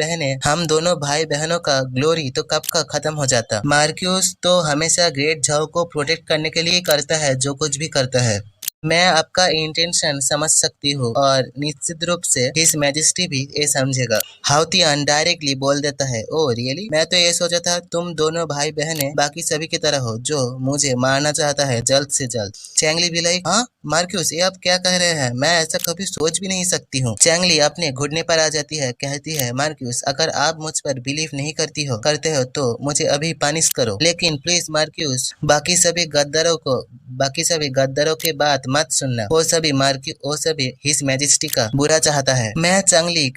बहनों का ग्लोरी तो कब का खत्म हो जाता। मार्क्यूस तो हमेशा ग्रेट झाओ को प्रोटेक्ट करने के लिए करता है जो कुछ भी करता है। मैं आपका इंटेंशन समझ सकती हूँ और निश्चित रूप से हिज मैजेस्टी भी ये समझेगा। हाउतियान डायरेक्टली बोल देता है ओ रियली, मैं तो ये सोचा था तुम दोनों भाई बहनें बाकी सभी की तरह हो जो मुझे मारना चाहता है जल्द से जल्द। चैंगली भी लाइक हाँ मार्क्यूस ये आप क्या कह रहे हैं, मैं ऐसा कभी सोच भी नहीं सकती हूँ। चैंगली अपने घुटने पर आ जाती है, कहती है मार्क्यूस अगर आप मुझ पर बिलीव नहीं करते हो तो मुझे अभी पनिश करो, लेकिन प्लीज मार्क्यूस बाकी सभी गद्दारों के बात मत सुनना, वो सभी हिज मैजेस्टी का बुरा चाहता है। मैं चैंगली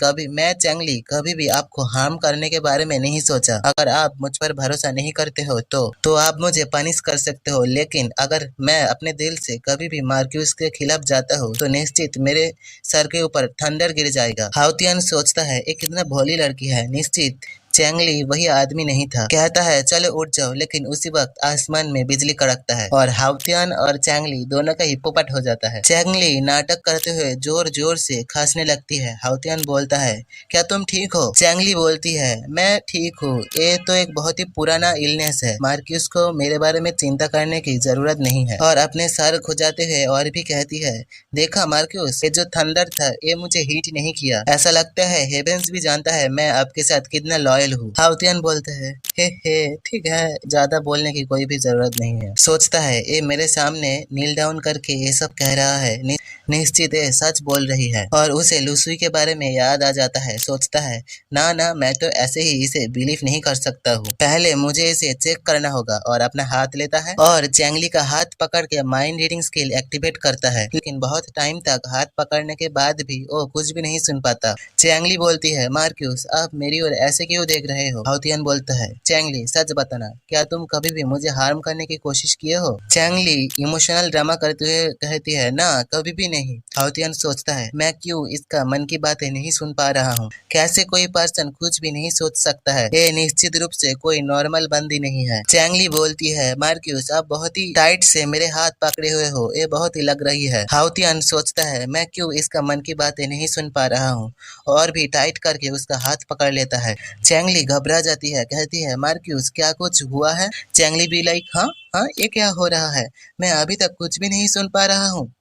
कभी भी आपको हार्म करने के बारे में नहीं सोचा, अगर आप मुझ पर भरोसा नहीं करते हो तो आप मुझे पनिश कर सकते हो, लेकिन अगर मैं अपने दिल से कभी भी मार्क्यूस के खिलाफ जाता हूँ तो निश्चित मेरे सर के ऊपर थंडर गिर जाएगा। हाउतियान सोचता है ये कितना भोली लड़की है, निश्चित चैंगली वही आदमी नहीं था। कहता है चलो उठ जाओ, लेकिन उसी वक्त आसमान में बिजली कड़कता है और हाउतियान और चैंगली दोनों का ही पोपट हो जाता है। चैंगली नाटक करते हुए जोर जोर से खांसने लगती है। हाउतियान बोलता है क्या तुम ठीक हो। चैंगली बोलती है मैं ठीक हूँ, ये तो एक बहुत ही पुराना इलनेस है, मार्क्यूस को मेरे बारे में चिंता करने की जरूरत नहीं है। और अपने सर खुजाते हुए और भी कहती है देखा मार्क्यूस, ये जो थंडर था ये मुझे हिट नहीं किया, ऐसा लगता है हेवेंस भी जानता है मैं आपके साथ कितना लॉयल हूँ। हाउतियान बोलते हैं हे ठीक है, ज्यादा बोलने की कोई भी जरूरत नहीं है। सोचता है ये मेरे सामने नील डाउन करके ये सब कह रहा है, निश्चित ये सच बोल रही है। और उसे लुसुई के बारे में याद आ जाता है। सोचता है ना मैं तो ऐसे ही इसे बिलीव नहीं कर सकता हूँ, पहले मुझे इसे चेक करना होगा। और अपना हाथ लेता है और चैंगली का हाथ पकड़ के माइंड रीडिंग स्किल एक्टिवेट करता है, लेकिन बहुत टाइम तक हाथ पकड़ने के बाद भी वो कुछ भी नहीं सुन पाता। चैंगली बोलती है मार्क्यूस आप मेरी ओर ऐसे क्यों देख रहे हो। हाउतियान बोलता है चैंगली सच बताना, क्या तुम कभी भी मुझे हार्म करने की कोशिश किए हो। चैंगली इमोशनल ड्रामा करते हुए कहती है ना कभी भी नहीं। हाउतियान सोचता है मैं क्यों इसका मन की बातें नहीं सुन पा रहा हूँ, कैसे कोई पर्सन कुछ भी नहीं सोच सकता है, ये निश्चित रूप से कोई नॉर्मल बंदी नहीं है। चैंगली बोलती है मार्क्यूस आप बहुत ही टाइट से मेरे हाथ पकड़े हुए हो, ये बहुत ही लग रही है। हाउतियान सोचता है मैं क्यों इसका मन की बातें नहीं सुन पा रहा हूँ, और भी टाइट करके उसका हाथ पकड़ लेता है। चैंगली घबरा जाती है, कहती है मार्क्यूस क्या कुछ हुआ है। चैंगली भी लाइक हाँ ये क्या हो रहा है, मैं अभी तक कुछ भी नहीं सुन पा रहा हूँ।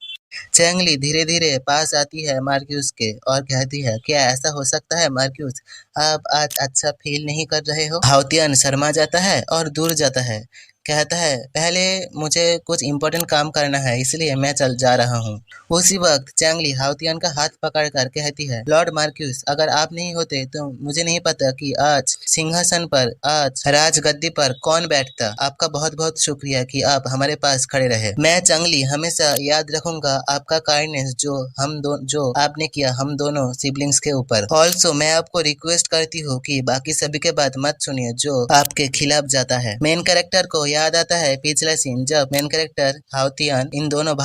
चैंगली धीरे धीरे पास आती है मार्क्यूस के और कहती है क्या ऐसा हो सकता है मार्क्यूस, आप आज अच्छा फील नहीं कर रहे हो। हाउतियान शर्मा जाता है और दूर जाता है, कहता है पहले मुझे कुछ इम्पोर्टेंट काम करना है इसलिए मैं चल जा रहा हूँ। उसी वक्त चैंगली हाउतियान का हाथ पकड़कर कहती है लॉर्ड मार्क्यूस अगर आप नहीं होते तो मुझे नहीं पता कि आज सिंहासन पर, आज राजगद्दी पर कौन बैठता। आपका बहुत बहुत शुक्रिया कि आप हमारे पास खड़े रहे। मैं चैंगली हमेशा याद रखूंगा आपका काइंडनेस जो आपने किया हम दोनों सिबलिंग्स के ऊपर। ऑल्सो मैं आपको रिक्वेस्ट करती हूँ कि बाकी सभी के बात मत सुनिए जो आपके खिलाफ जाता है। मेन कैरेक्टर को याद आता है पिछला सीन जब मेन कैरेक्टर हाउतियान इन दोनों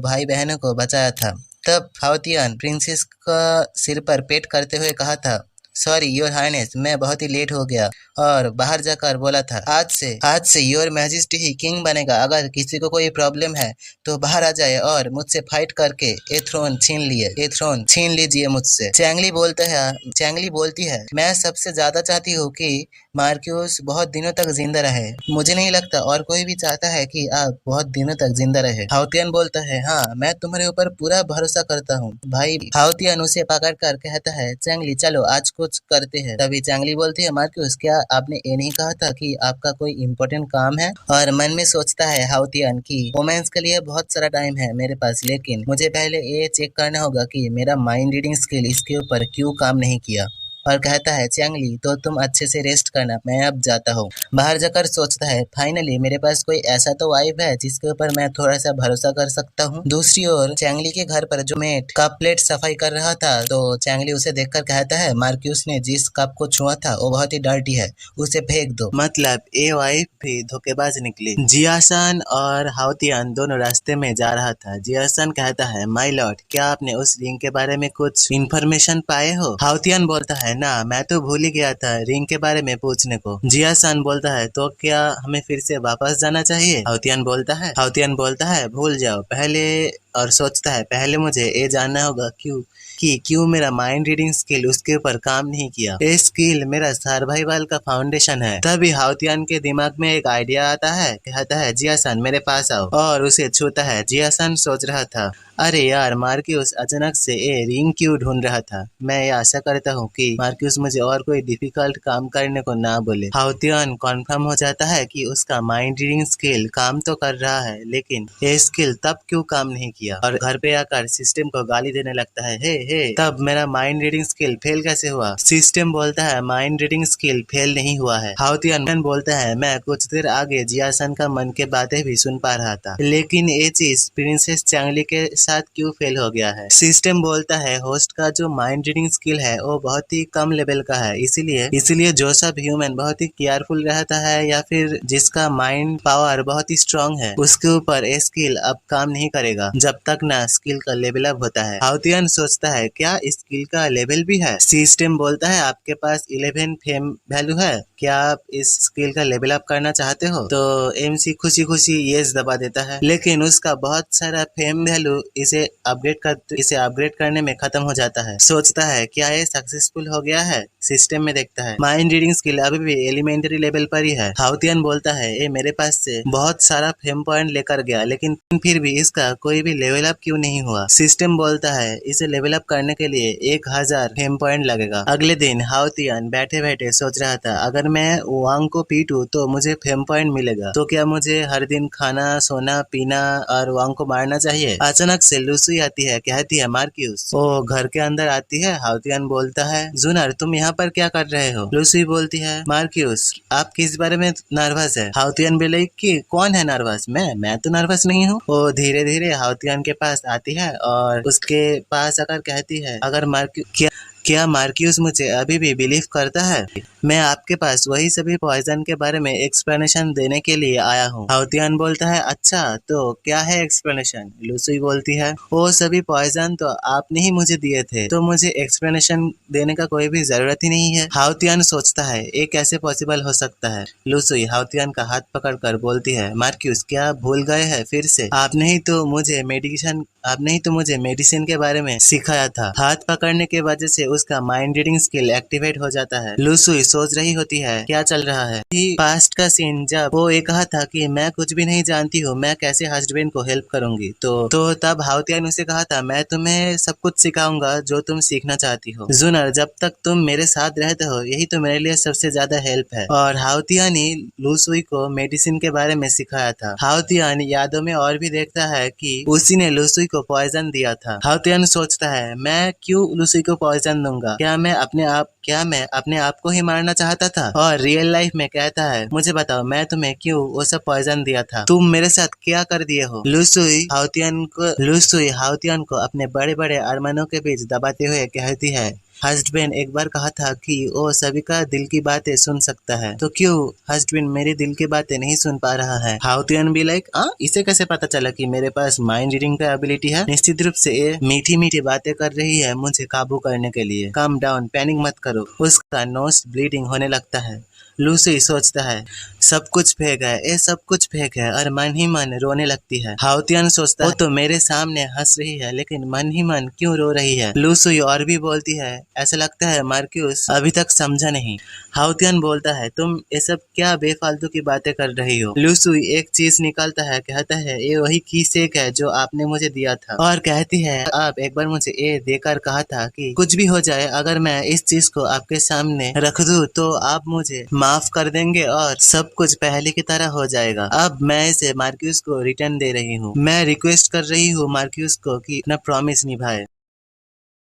भाई बहनों को बचाया था। तब हाउतियान प्रिंसेस का सिर पर पेट करते हुए कहा था सॉरी योर हाइनेस, मैं बहुत ही लेट हो गया। और बाहर जाकर बोला था, आज से योर मैजेस्टी ही किंग बनेगा। अगर किसी को कोई प्रॉब्लम है तो बाहर आ जाए और मुझसे फाइट करके ये थ्रोन छीन लीजिए मुझसे। चैंगली बोलती है, मैं सबसे ज्यादा चाहती हूँ कि मार्क्यूस बहुत दिनों तक जिंदा रहे। मुझे नहीं लगता और कोई भी चाहता है कि आप बहुत दिनों तक जिंदा रहे। हाउतियन बोलता है, हाँ मैं तुम्हारे ऊपर पूरा भरोसा करता हूँ भाई। हाउतियन उसे पकड़ कर कहता है, चैंगली चलो आज कुछ करते हैं। तभी चैंगली बोलती है, मार्क्यूस क्या आपने ये नहीं कहा था कि आपका कोई इम्पोर्टेंट काम है? और मन में सोचता है हाउतियन की वोमेंस के लिए बहुत सारा टाइम है मेरे पास, लेकिन मुझे पहले ये चेक करना होगा कि मेरा माइंड रीडिंग स्किल इसके ऊपर क्यों काम नहीं किया। और कहता है, चैंगली तो तुम अच्छे से रेस्ट करना, मैं अब जाता हूँ। बाहर जाकर सोचता है, फाइनली मेरे पास कोई ऐसा तो वाइफ है जिसके ऊपर मैं थोड़ा सा भरोसा कर सकता हूँ। दूसरी ओर चैंगली के घर पर जो मेट कप प्लेट सफाई कर रहा था, तो चैंगली उसे देखकर कहता है, मार्क्यूस ने जिस कप को छुआ था वो बहुत ही डर्टी है, उसे फेंक दो। मतलब ये वाइफ भी धोखेबाज निकली। जियासन और हाउतियन दोनों रास्ते में जा रहा था। जियासन कहता है, माय लॉर्ड क्या आपने उस रिंग के बारे में कुछ इन्फॉर्मेशन पाए हो? हाउतियन बोलता है, ना मैं तो भूल ही गया था रिंग के बारे में पूछने को। जियासन बोलता है, तो क्या हमें फिर से वापस जाना चाहिए? हाउतियन बोलता है भूल जाओ पहले, और सोचता है पहले मुझे ये जानना होगा क्यों मेरा माइंड रीडिंग स्किल उसके ऊपर काम नहीं किया। ये स्किल मेरा सर्वाइवल का फाउंडेशन है। तभी हाउतियन के दिमाग में एक आइडिया आता है, कहता है, जियासन मेरे पास आओ, और उसे छूता है। जियासन सोच रहा था, अरे यार मार्क्यूस अचानक से ये रिंग क्यों ढूंढ रहा था। मैं ये आशा करता हूँ कि मार्क्यूस मुझे और कोई डिफिकल्ट काम करने को ना बोले। हाउतियन कन्फर्म हो जाता है कि उसका माइंड रीडिंग स्किल काम तो कर रहा है, लेकिन ये स्किल तब क्यों काम नहीं किया, और घर पे आकर सिस्टम को गाली देने लगता है, हे तब मेरा माइंड रीडिंग स्किल फेल कैसे हुआ? सिस्टम बोलता है, माइंड रीडिंग स्किल फेल नहीं हुआ है। हाउतियन बोलता है, मैं कुछ देर आगे जियासन का मन के बातें भी सुन पा रहा था, लेकिन ये चीज प्रिंसेस चैंगली के साथ क्यों फेल हो गया है? सिस्टम बोलता है, होस्ट का जो माइंड रीडिंग स्किल है वो बहुत ही कम लेवल का है, इसीलिए जो सब ह्यूमन बहुत ही केयरफुल रहता है या फिर जिसका माइंड पावर बहुत ही स्ट्रांग है, उसके ऊपर ये स्किल अब काम नहीं करेगा जब तक ना स्किल का लेवल अप होता है। हाउतियन सोचता है, क्या स्किल का लेवल भी है? सिस्टम बोलता है, आपके पास 11 फेम वैल्यू है, क्या आप इस स्किल का लेवल अप करना चाहते हो? तो एमसी खुशी खुशी येस दबा देता है, लेकिन उसका बहुत सारा फेम वैल्यू इसे अपग्रेड करने में खत्म हो जाता है। सोचता है, क्या ये सक्सेसफुल हो गया है? सिस्टम में देखता है, माइंड रीडिंग स्किल अभी भी एलिमेंट्री लेवल पर ही है। हाउतियन बोलता है, ये मेरे पास से बहुत सारा फेम पॉइंट लेकर गया, लेकिन फिर भी इसका कोई भी लेवल अप क्यों नहीं हुआ? सिस्टम बोलता है, इसे लेवल अप करने के लिए 1000 फेम पॉइंट लगेगा। अगले दिन हाउतियन बैठे बैठे सोच रहा था, अगर मैं वांग को पीटूं तो मुझे फेम पॉइंट मिलेगा, तो क्या मुझे हर दिन खाना सोना पीना और वांग को मारना चाहिए? अचानक से लूसी आती है, कहती है, मार्क्यूस। वो घर के अंदर आती है। हाउतियन बोलता है, जूनर तुम यहाँ पर क्या कर रहे हो? लूसी बोलती है, मार्क्यूस आप किस बारे में नर्वस है? हाउतियन बोले कि कौन है नर्वस? मैं तो नर्वस नहीं हूँ। वो धीरे धीरे हाउतियन के पास आती है और उसके पास आकर कहती है, अगर क्या मार्क्यूस मुझे अभी भी बिलीव करता है? मैं आपके पास वही सभी पॉइजन के बारे में एक्सप्लेनेशन देने के लिए आया हूँ। हाउतियन बोलता है, अच्छा तो क्या है एक्सप्लेनेशन? लूसी बोलती है, वो सभी पॉइजन तो आपने ही मुझे दिए थे, तो मुझे एक्सप्लेनेशन देने का कोई भी जरूरत ही नहीं है। हाउतियन सोचता है, ये कैसे पॉसिबल हो सकता है? लूसी हाउतियन का हाथ पकड़कर बोलती है, मार्क्यूस क्या आप भूल गए हैं फिर से? आपने ही तो मुझे मेडिसिन के बारे में सिखाया था। हाथ पकड़ने के वजह से उसका माइंड रीडिंग स्किल एक्टिवेट हो जाता है। लूसी सोच रही होती है, क्या चल रहा है? पास्ट का सीन जब वो ये कहा था कि मैं कुछ भी नहीं जानती हूँ, मैं कैसे हस्बैंड को हेल्प करूंगी, तो तब हाउतियन उसे कहा था, मैं तुम्हें सब कुछ सिखाऊंगा जो तुम सीखना चाहती हो। जूनर जब तक तुम मेरे साथ रहते हो यही तो मेरे लिए सबसे ज्यादा हेल्प है। और हाउतियन ही लूसी को मेडिसिन के बारे में सिखाया था। हाउतियन यादों में और भी देखता है कि उसी ने लूसी को पॉइजन दिया था। हाउतियन सोचता है, मैं क्यों लूसी को पॉइजन दूंगा? क्या मैं अपने आप को ही मारना चाहता था? और रियल लाइफ में कहता है, मुझे बताओ मैं तुम्हें क्यों वो सब पॉइजन दिया था? तुम मेरे साथ क्या कर दिए हो? लूसी हाउतियन को अपने बड़े बड़े अरमानों के बीच दबाते हुए कहती है, हस्बैंड एक बार कहा था कि वो सभी का दिल की बातें सुन सकता है, तो क्यों हस्बैंड मेरे दिल की बातें नहीं सुन पा रहा है? हाउ तियन बी लाइक, इसे कैसे पता चला कि मेरे पास माइंड रीडिंग का एबिलिटी है? निश्चित रूप से ये मीठी मीठी बातें कर रही है मुझे काबू करने के लिए। काम डाउन, पैनिक मत करो। उसका नोज ब्लीडिंग होने लगता है। लूसी सोचता है सब कुछ फेक है, ये सब कुछ फेक है, और मन ही मन रोने लगती है। हाउतियन सोचता है वो तो मेरे सामने हंस रही है, लेकिन मन ही मन क्यों रो रही है? लूसी और भी बोलती है ऐसा लगता है मार्क्यूस अभी तक समझा नहीं। हाउतियन बोलता है तुम ये सब क्या बेफालतू की बातें कर रही हो? लूसी एक चीज निकालता है, कहता है ये वही कीसेक है जो आपने मुझे दिया था, और कहती है आप एक बार मुझे ये देकर कहा था कि कुछ भी हो जाए अगर मैं इस चीज को आपके सामने रख दूं तो आप मुझे माफ कर देंगे और सब कुछ पहले की तरह हो जाएगा। अब मैं इसे मार्क्यूस को रिटर्न दे रही हूँ। मैं रिक्वेस्ट कर रही हूँ मार्क्यूस को कि अपना प्रॉमिस निभाए।